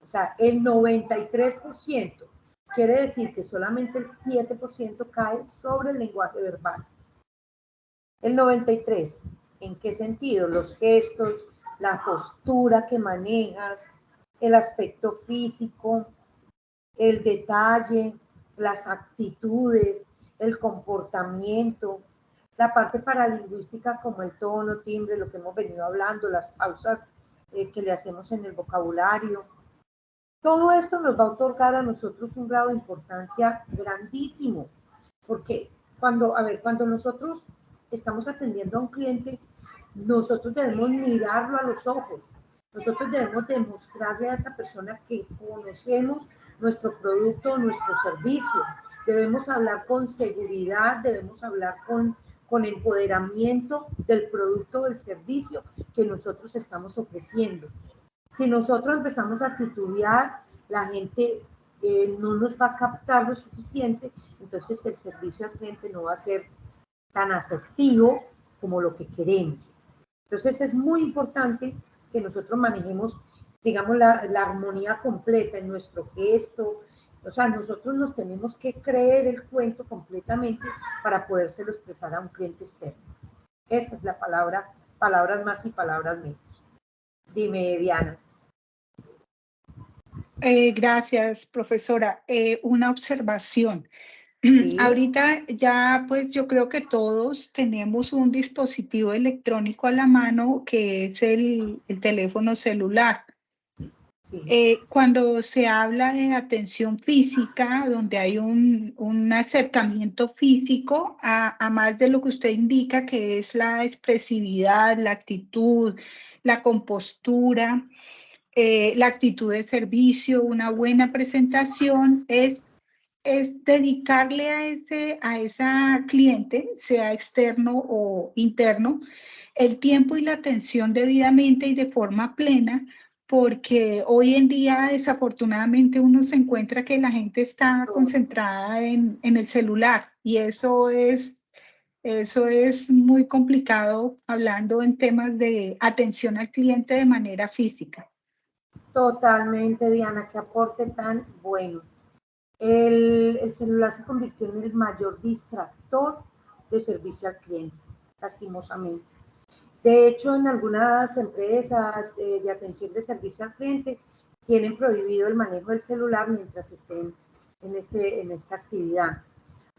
A: O sea, el 93%. Quiere decir que solamente el 7% cae sobre el lenguaje verbal. El 93%, ¿en qué sentido? Los gestos, la postura que manejas, el aspecto físico, el detalle, las actitudes, el comportamiento, La parte paralingüística como el tono, timbre, lo que hemos venido hablando, las pausas que le hacemos en el vocabulario. Todo esto nos va a otorgar a nosotros un grado de importancia grandísimo, porque cuando nosotros estamos atendiendo a un cliente, nosotros debemos mirarlo a los ojos, nosotros debemos demostrarle a esa persona que conocemos nuestro producto, nuestro servicio, debemos hablar con seguridad, debemos hablar con empoderamiento del producto o del servicio que nosotros estamos ofreciendo. Si nosotros empezamos a titubear, la gente no nos va a captar lo suficiente, entonces el servicio al cliente no va a ser tan asertivo como lo que queremos. Entonces es muy importante que nosotros manejemos, digamos, la armonía completa en nuestro gesto. O sea, nosotros nos tenemos que creer el cuento completamente para podérselo expresar a un cliente externo. Esa es la palabra, palabras más y palabras menos. Dime, Diana.
E: Gracias, profesora. Una observación.
A: Sí.
E: Ahorita ya, pues yo creo que todos tenemos un dispositivo electrónico a la mano que es el teléfono celular. Sí. Cuando se habla de atención física, donde hay un acercamiento físico a más de lo que usted indica, que es la expresividad, la actitud, la compostura, la actitud de servicio, una buena presentación, es dedicarle a esa cliente, sea externo o interno, el tiempo y la atención debidamente y de forma plena, porque hoy en día desafortunadamente uno se encuentra que la gente está concentrada en el celular y eso es muy complicado hablando en temas de atención al cliente de manera física.
A: Totalmente, Diana, qué aporte tan bueno. El celular se convirtió en el mayor distractor de servicio al cliente, lastimosamente. De hecho, en algunas empresas de atención de servicio al cliente tienen prohibido el manejo del celular mientras estén en esta actividad.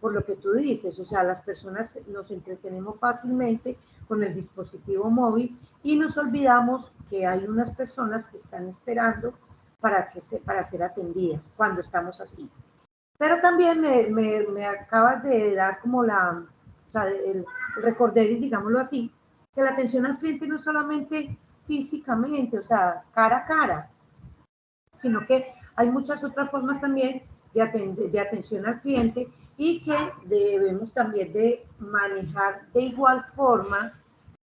A: Por lo que tú dices, o sea, las personas nos entretenemos fácilmente con el dispositivo móvil y nos olvidamos que hay unas personas que están esperando para ser atendidas cuando estamos así. Pero también me acabas de dar como el recorderis, digámoslo así, que la atención al cliente no es solamente físicamente, o sea, cara a cara, sino que hay muchas otras formas también de atención al cliente y que debemos también de manejar de igual forma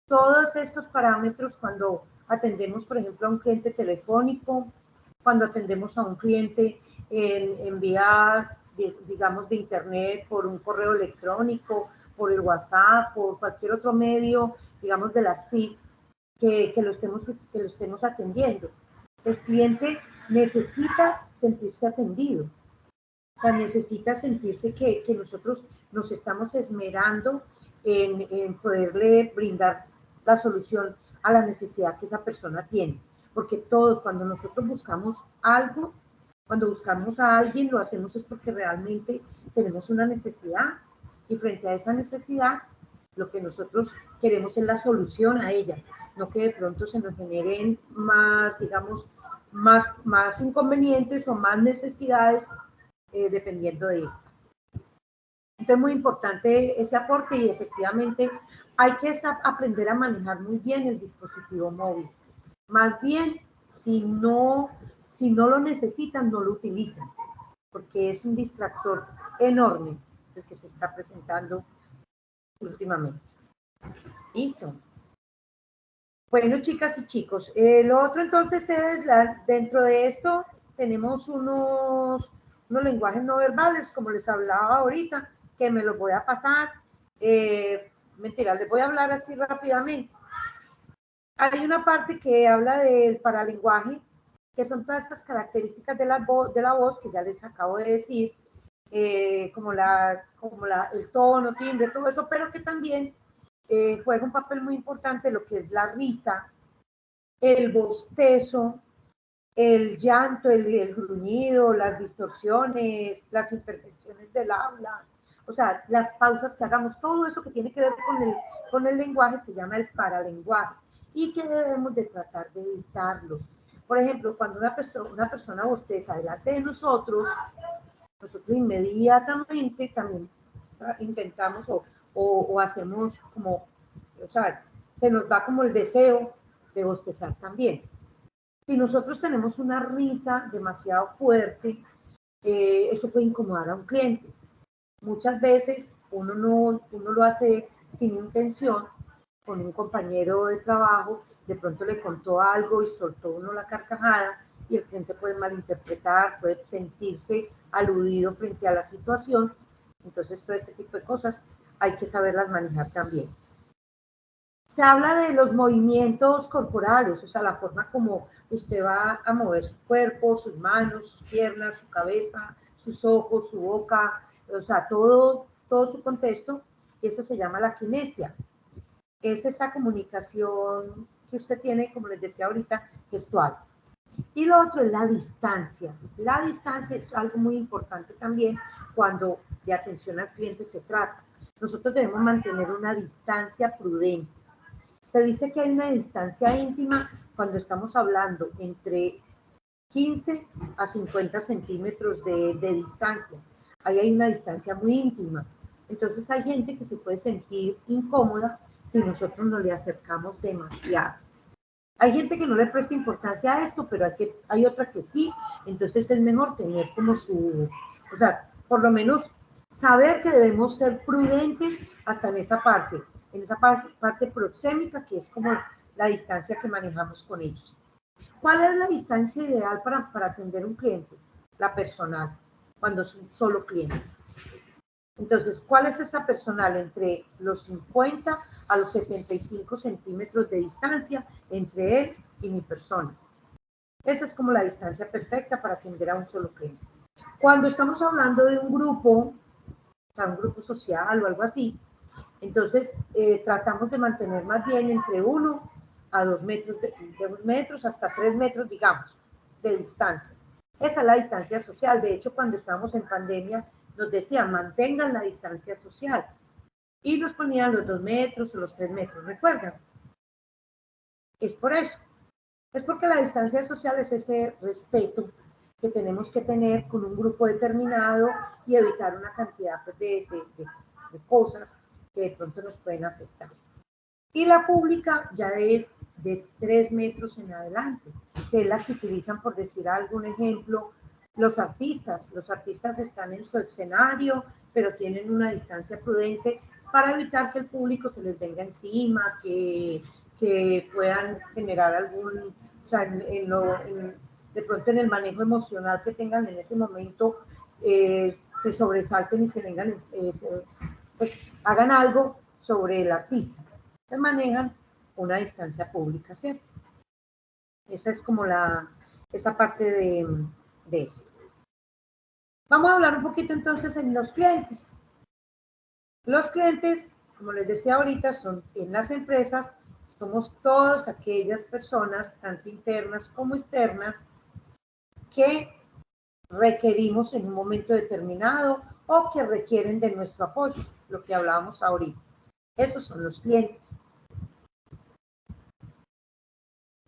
A: todos estos parámetros cuando atendemos, por ejemplo, a un cliente telefónico, cuando atendemos a un cliente en vía, digamos, de internet, por un correo electrónico, por el WhatsApp, por cualquier otro medio, digamos, de las TIC, que lo estemos atendiendo. El cliente necesita sentirse atendido, o sea, necesita sentirse que nosotros nos estamos esmerando en poderle brindar la solución a la necesidad que esa persona tiene. Porque todos, cuando nosotros buscamos algo, cuando buscamos a alguien, lo hacemos es porque realmente tenemos una necesidad y frente a esa necesidad, lo que nosotros queremos es la solución a ella, no que de pronto se nos generen más, digamos, más inconvenientes o más necesidades dependiendo de esto. Entonces, muy importante ese aporte y efectivamente hay que aprender a manejar muy bien el dispositivo móvil. Más bien, si no lo necesitan, no lo utilizan, porque es un distractor enorme el que se está presentando últimamente. Listo. Bueno, chicas y chicos, lo otro entonces es, dentro de esto tenemos unos lenguajes no verbales, como les hablaba ahorita, que me los voy a pasar. Mentira, les voy a hablar así rápidamente. Hay una parte que habla del paralenguaje, que son todas estas características de la voz que ya les acabo de decir, como el tono, timbre, todo eso, pero que también juega un papel muy importante lo que es la risa, el bostezo, el llanto, el gruñido, las distorsiones, las imperfecciones del habla. o sea, las pausas que hagamos, todo eso que tiene que ver con el lenguaje se llama el paralenguaje y que debemos de tratar de evitarlos. Por ejemplo, cuando una persona bosteza delante de nosotros inmediatamente también intentamos o hacemos como, o sea, se nos va como el deseo de bostezar también. Si nosotros tenemos una risa demasiado fuerte, eso puede incomodar a un cliente. Muchas veces uno lo hace sin intención, con un compañero de trabajo, de pronto le contó algo y soltó uno la carcajada y el cliente puede malinterpretar, puede sentirse aludido frente a la situación. Entonces, todo este tipo de cosas hay que saberlas manejar también. Se habla de los movimientos corporales, o sea, la forma como usted va a mover su cuerpo, sus manos, sus piernas, su cabeza, sus ojos, su boca, o sea, todo su contexto, y eso se llama la kinesia. Es esa comunicación que usted tiene, como les decía ahorita, gestual. Y lo otro es la distancia. La distancia es algo muy importante también cuando de atención al cliente se trata. Nosotros debemos mantener una distancia prudente. Se dice que hay una distancia íntima cuando estamos hablando entre 15 a 50 centímetros de distancia. Ahí hay una distancia muy íntima. Entonces hay gente que se puede sentir incómoda si nosotros nos le acercamos demasiado. Hay gente que no le presta importancia a esto, pero hay otra que sí. Entonces es mejor tener como o sea, por lo menos saber que debemos ser prudentes hasta en esa parte proxémica, que es como la distancia que manejamos con ellos. ¿Cuál es la distancia ideal para atender un cliente? La personal, cuando es un solo cliente. Entonces, ¿cuál es esa personal? Entre los 50 a los 75 centímetros de distancia entre él y mi persona. Esa es como la distancia perfecta para atender a un solo cliente. Cuando estamos hablando de un grupo, o sea, un grupo social o algo así, entonces tratamos de mantener más bien entre 1 a 2 metros, de 2 metros hasta 3 metros, digamos, de distancia. Esa es la distancia social. De hecho, cuando estábamos en pandemia, nos decían, mantengan la distancia social. Y nos ponían los 2 metros o los 3 metros, ¿recuerdan? Es por eso. Es porque la distancia social es ese respeto que tenemos que tener con un grupo determinado y evitar una cantidad de cosas que de pronto nos pueden afectar. Y la pública ya es de 3 metros en adelante, que es la que utilizan, por decir algún ejemplo, los artistas. Los artistas están en su escenario, pero tienen una distancia prudente para evitar que el público se les venga encima, que puedan generar algún, o sea, de pronto en el manejo emocional que tengan en ese momento, se sobresalten y se vengan, pues hagan algo sobre el artista. Se manejan una distancia pública, ¿cierto? Esa es como esa parte de esto. Vamos a hablar un poquito entonces en los clientes. Los clientes, como les decía ahorita, son en las empresas, somos todas aquellas personas, tanto internas como externas, que requerimos en un momento determinado o que requieren de nuestro apoyo, lo que hablábamos ahorita. Esos son los clientes.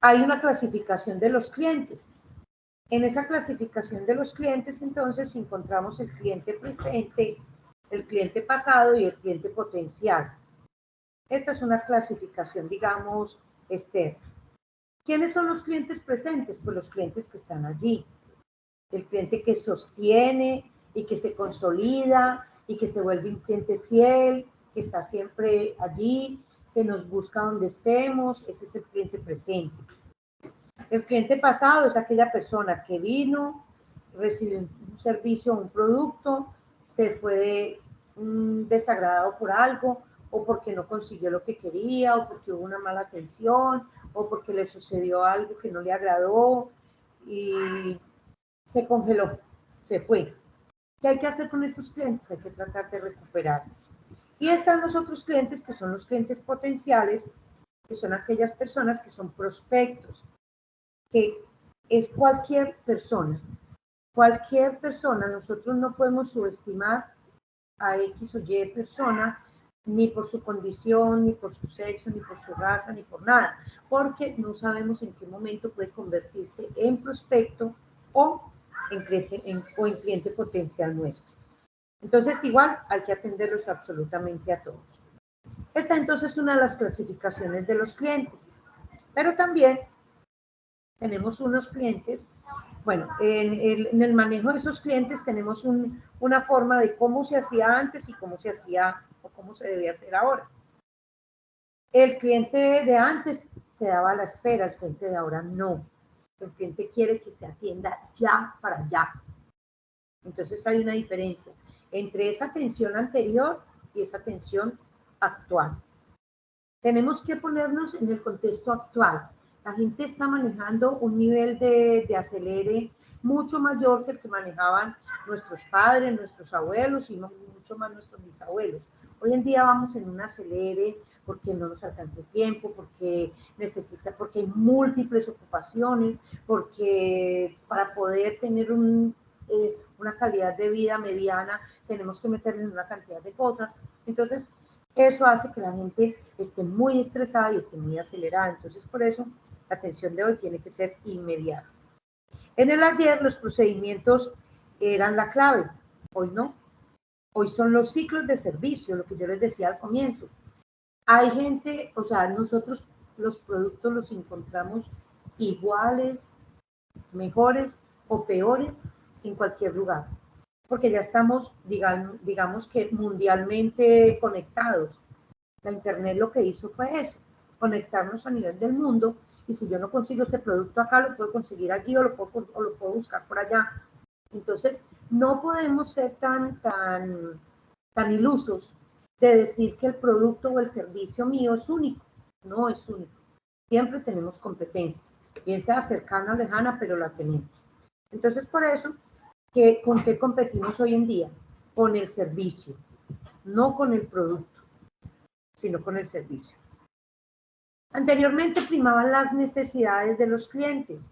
A: Hay una clasificación de los clientes. En esa clasificación de los clientes, entonces, encontramos el cliente presente, el cliente pasado y el cliente potencial. Esta es una clasificación, digamos, externa. ¿Quiénes son los clientes presentes? Pues los clientes que están allí. El cliente que sostiene y que se consolida y que se vuelve un cliente fiel, que está siempre allí, que nos busca donde estemos. Ese es el cliente presente. El cliente pasado es aquella persona que vino, recibió un servicio o un producto, se fue desagradado por algo, o porque no consiguió lo que quería, o porque hubo una mala atención, o porque le sucedió algo que no le agradó y se congeló, se fue. ¿Qué hay que hacer con esos clientes? Hay que tratar de recuperarlos. Y están los otros clientes, que son los clientes potenciales, que son aquellas personas que son prospectos, que es cualquier persona. Cualquier persona. Nosotros no podemos subestimar a X o Y persona, ni por su condición, ni por su sexo, ni por su raza, ni por nada, porque no sabemos en qué momento puede convertirse en prospecto o en cliente potencial nuestro. Entonces, igual hay que atenderlos absolutamente a todos. Esta entonces es una de las clasificaciones de los clientes, pero también tenemos unos clientes, bueno, en el manejo de esos clientes tenemos una forma de cómo se hacía antes y cómo se hacía o cómo se debe hacer ahora. El cliente de antes se daba a la espera, el cliente de ahora no. El cliente quiere que se atienda ya para allá. Entonces hay una diferencia entre esa atención anterior y esa atención actual. Tenemos que ponernos en el contexto actual. La gente está manejando un nivel de acelere mucho mayor que el que manejaban nuestros padres, nuestros abuelos y mucho más nuestros bisabuelos. Hoy en día vamos en un acelere porque no nos alcanza el tiempo, porque hay múltiples ocupaciones, porque para poder tener una calidad de vida mediana tenemos que meternos en una cantidad de cosas. Entonces, eso hace que la gente esté muy estresada y esté muy acelerada. Entonces, por eso, la atención de hoy tiene que ser inmediata. En el ayer, los procedimientos eran la clave. Hoy no. Hoy son los ciclos de servicio, lo que yo les decía al comienzo. Hay gente, o sea, nosotros los productos los encontramos iguales, mejores o peores en cualquier lugar, porque ya estamos, digamos que mundialmente conectados. La Internet lo que hizo fue eso, conectarnos a nivel del mundo, y si yo no consigo este producto acá, lo puedo conseguir allí o lo puedo buscar por allá. Entonces, no podemos ser tan ilusos de decir que el producto o el servicio mío es único. No es único. Siempre tenemos competencia, bien sea cercana o lejana, pero la tenemos. Entonces, por eso, ¿con qué competimos hoy en día? Con el servicio, no con el producto, sino con el servicio. Anteriormente primaban las necesidades de los clientes.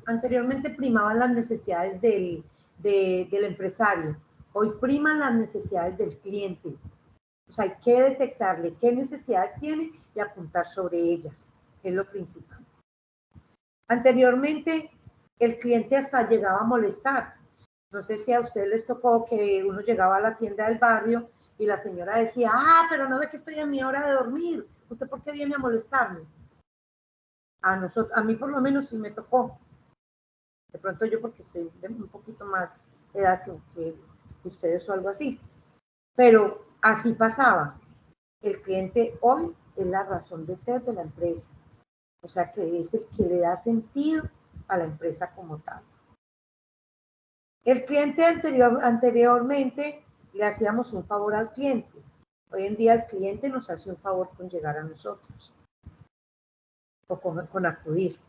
A: Anteriormente primaban las necesidades del empresario. Hoy priman las necesidades del cliente. O sea, hay que detectarle qué necesidades tiene y apuntar sobre ellas. Es lo principal. Anteriormente, el cliente hasta llegaba a molestar. No sé si a ustedes les tocó que uno llegaba a la tienda del barrio y la señora decía, pero no ve que estoy en mi hora de dormir. ¿Usted por qué viene a molestarme? A mí por lo menos sí me tocó. De pronto yo porque estoy de un poquito más edad que ustedes o algo así. Pero así pasaba. El cliente hoy es la razón de ser de la empresa. O sea que es el que le da sentido a la empresa como tal. El cliente anteriormente le hacíamos un favor al cliente. Hoy en día el cliente nos hace un favor con llegar a nosotros o con acudir.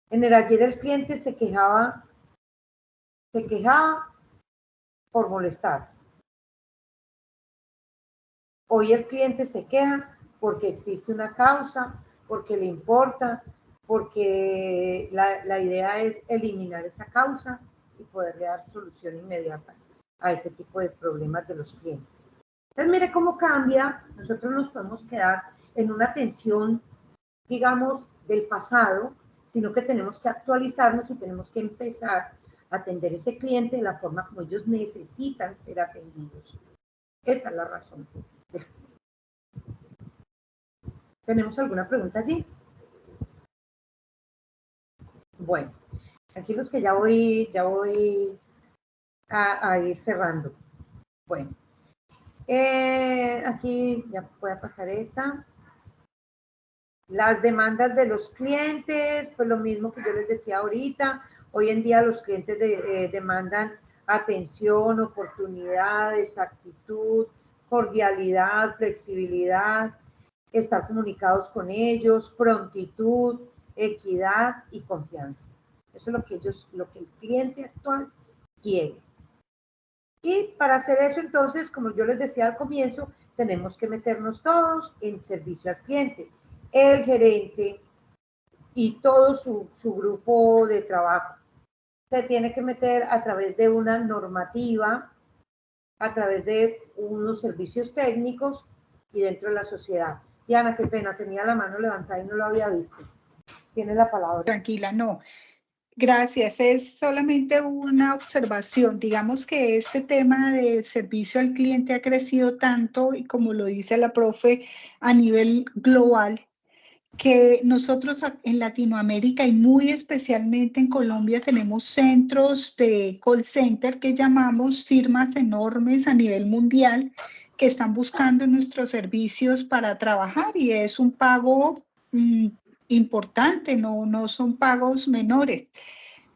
A: En el ayer el cliente se quejaba por molestar. Hoy el cliente se queja porque existe una causa, porque le importa, porque la idea es eliminar esa causa y poderle dar solución inmediata a ese tipo de problemas de los clientes. Entonces, mire cómo cambia. Nosotros nos podemos quedar en una atención, digamos, del pasado, sino que tenemos que actualizarnos y tenemos que empezar a atender a ese cliente de la forma como ellos necesitan ser atendidos. Esa es la razón. ¿Tenemos alguna pregunta allí? Bueno, aquí los que ya voy a ir cerrando. Bueno, aquí ya voy a pasar esta. Las demandas de los clientes, pues lo mismo que yo les decía ahorita. Hoy en día los clientes demandan atención, oportunidades, actitud, cordialidad, flexibilidad, estar comunicados con ellos, prontitud, equidad y confianza. Eso es lo que el cliente actual quiere. Y para hacer eso, entonces, como yo les decía al comienzo, tenemos que meternos todos en servicio al cliente. El gerente y todo su grupo de trabajo. se tiene que meter a través de una normativa, a través de unos servicios técnicos y dentro de la sociedad. Diana, qué pena, tenía la mano levantada y no lo había visto. Tiene la palabra.
E: Tranquila, no. Gracias, es solamente una observación. Digamos que este tema de servicio al cliente ha crecido tanto, y como lo dice la profe, a nivel global, que nosotros en Latinoamérica y muy especialmente en Colombia tenemos centros de call center que llamamos, firmas enormes a nivel mundial que están buscando nuestros servicios para trabajar, y es un pago importante, no son pagos menores.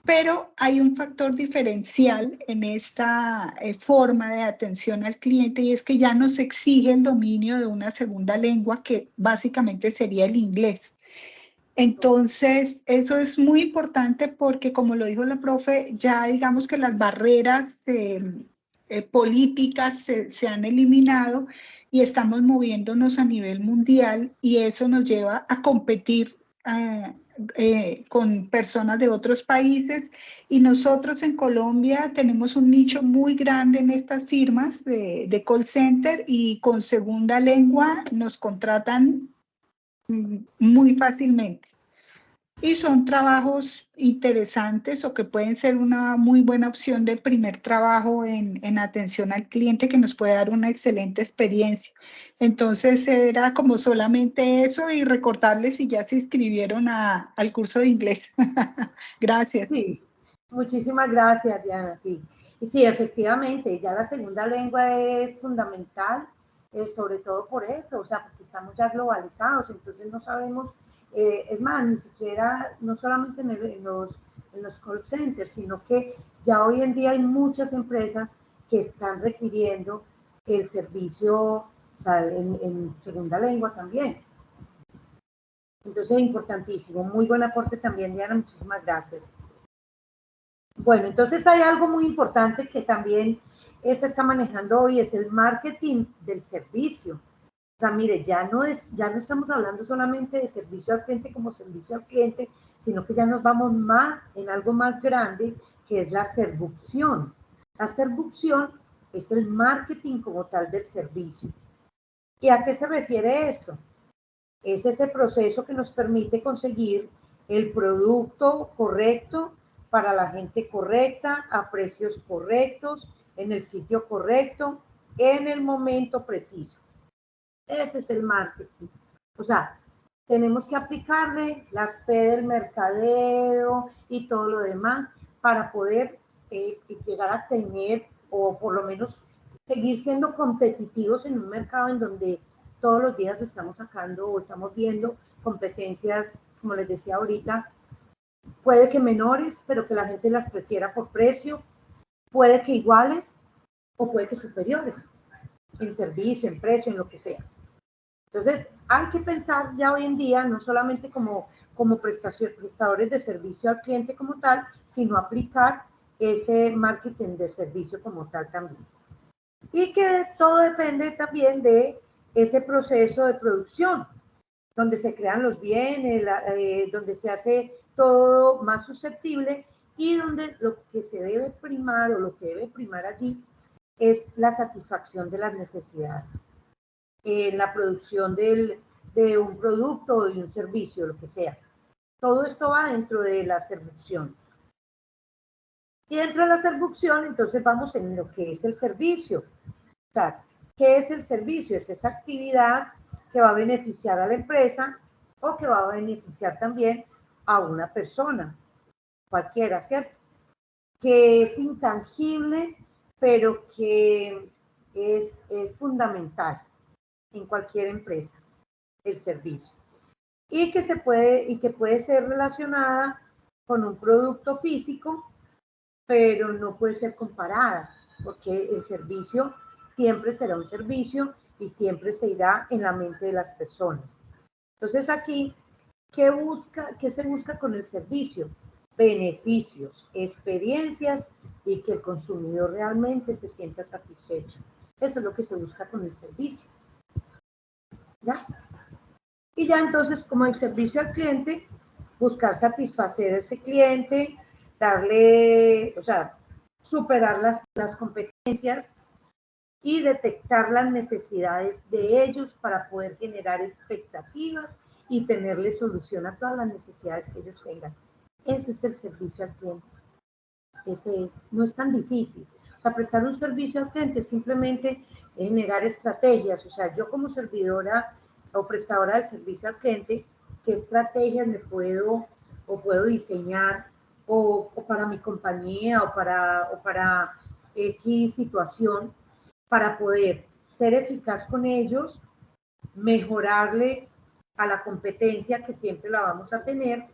E: Pero hay un factor diferencial en esta forma de atención al cliente, y es que ya nos exige el dominio de una segunda lengua, que básicamente sería el inglés. Entonces, eso es muy importante porque, como lo dijo la profe, ya digamos que las barreras políticas se han eliminado y estamos moviéndonos a nivel mundial, y eso nos lleva a competir con personas de otros países, y nosotros en Colombia tenemos un nicho muy grande en estas firmas de call center, y con segunda lengua nos contratan muy fácilmente. Y son trabajos interesantes, o que pueden ser una muy buena opción de primer trabajo en atención al cliente, que nos puede dar una excelente experiencia. Entonces era como solamente eso, y recordarles si ya se inscribieron al curso de inglés. Gracias.
A: Sí, muchísimas gracias, Diana. Sí. Y sí, efectivamente, ya la segunda lengua es fundamental, sobre todo por eso, o sea, porque estamos ya globalizados, entonces no sabemos, es más, ni siquiera, no solamente en los call centers, sino que ya hoy en día hay muchas empresas que están requiriendo el servicio, o sea, en segunda lengua también. Entonces, importantísimo. Muy buen aporte también, Diana, muchísimas gracias. Bueno, entonces hay algo muy importante que también se está manejando hoy, es el marketing del servicio. O sea, mire, ya no estamos hablando solamente de servicio al cliente como servicio al cliente, sino que ya nos vamos más en algo más grande, que es la servucción. La servucción es el marketing como tal del servicio. ¿Y a qué se refiere esto? Es ese proceso que nos permite conseguir el producto correcto para la gente correcta, a precios correctos, en el sitio correcto, en el momento preciso. Ese es el marketing. O sea, tenemos que aplicarle las P del mercadeo y todo lo demás para poder llegar a tener, o por lo menos seguir siendo competitivos en un mercado en donde todos los días estamos sacando o estamos viendo competencias, como les decía ahorita, puede que menores, pero que la gente las prefiera por precio, puede que iguales o puede que superiores en servicio, en precio, en lo que sea. Entonces, hay que pensar ya hoy en día, no solamente como prestadores de servicio al cliente como tal, sino aplicar ese marketing de servicio como tal también. Y que todo depende también de ese proceso de producción, donde se crean los bienes, donde se hace todo más susceptible, y donde lo que se debe primar, o lo que debe primar allí, es la satisfacción de las necesidades. En la producción de un producto o de un servicio, lo que sea. Todo esto va dentro de la servucción. Y dentro de la servucción, entonces vamos en lo que es el servicio. O sea, ¿qué es el servicio? Es esa actividad que va a beneficiar a la empresa, o que va a beneficiar también a una persona, cualquiera, ¿cierto? Que es intangible, pero que es fundamental en cualquier empresa, el servicio. Y que puede ser relacionada con un producto físico, pero no puede ser comparada, porque el servicio siempre será un servicio y siempre se irá en la mente de las personas. Entonces aquí, ¿qué se busca con el servicio? Beneficios, experiencias, y que el consumidor realmente se sienta satisfecho. Eso es lo que se busca con el servicio. ¿Ya? Y ya entonces, como el servicio al cliente, buscar satisfacer a ese cliente, darle, o sea, superar las competencias y detectar las necesidades de ellos para poder generar expectativas y tenerle solución a todas las necesidades que ellos tengan. Ese es el servicio al cliente. Ese es, no es tan difícil. O sea, prestar un servicio al cliente es simplemente generar estrategias. O sea, yo como servidora o prestadora del servicio al cliente, ¿qué estrategias me puedo diseñar o para mi compañía o para X situación para poder ser eficaz con ellos, mejorarle a la competencia que siempre la vamos a tener,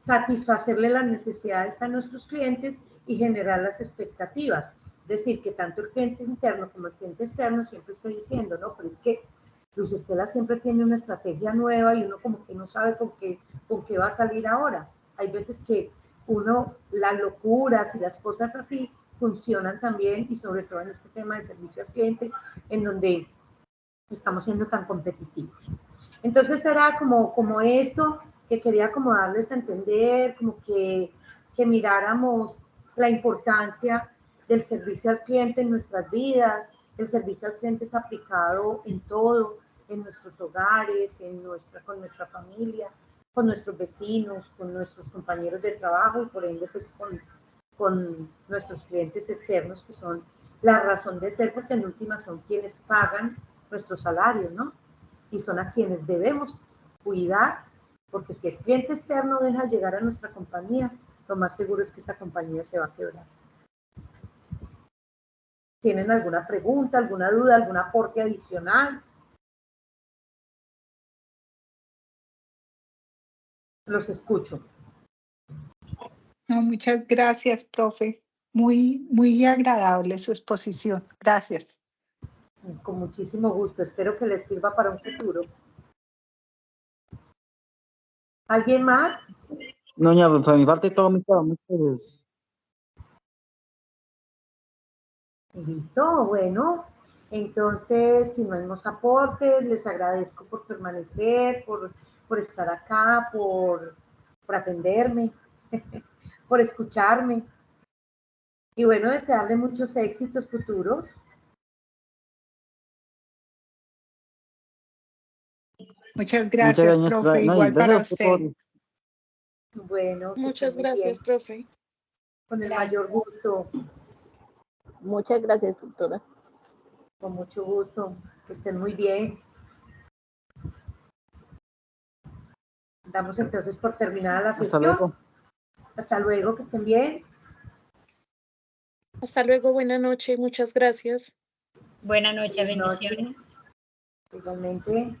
A: satisfacerle las necesidades a nuestros clientes y generar las expectativas? Es decir, que tanto el cliente interno como el cliente externo siempre esté diciendo, no, pero es que Luz Estela siempre tiene una estrategia nueva y uno como que no sabe con qué va a salir ahora. Hay veces que las locuras y las cosas así funcionan también, y sobre todo en este tema de servicio al cliente, en donde estamos siendo tan competitivos. Entonces era como esto que quería como darles a entender, como que miráramos la importancia del servicio al cliente en nuestras vidas. El servicio al cliente es aplicado en todo, en nuestros hogares, con nuestra familia, con nuestros vecinos, con nuestros compañeros de trabajo y por ende pues con nuestros clientes externos, que son la razón de ser, porque en última son quienes pagan nuestro salario, ¿no? Y son a quienes debemos cuidar, porque si el cliente externo deja llegar a nuestra compañía, lo más seguro es que esa compañía se va a quebrar. ¿Tienen alguna pregunta, alguna duda, algún aporte adicional? Los escucho.
E: No, muchas gracias, profe. Muy, muy agradable su exposición. Gracias.
A: Con muchísimo gusto. Espero que les sirva para un futuro. ¿Alguien más?
C: No, ya, por mi parte todo muy claro. Muchas
A: Listo, bueno. Entonces, si no hay más aportes, les agradezco por permanecer, por estar acá, por atenderme, por escucharme. Y bueno, desearle muchos éxitos futuros.
E: Muchas gracias, profe.
C: no,
E: Igual para
C: gracias por
E: usted.
A: Bueno,
B: Muchas gracias, profe.
A: Con el mayor gusto.
G: Muchas gracias, doctora.
A: Con mucho gusto. Que estén muy bien. Damos entonces por terminada la sesión.
C: Hasta luego.
A: Hasta luego, que estén bien.
B: Hasta luego, buena noche, muchas gracias.
D: Buenas noches,
A: Buenas noches.
D: bendiciones.
A: Igualmente.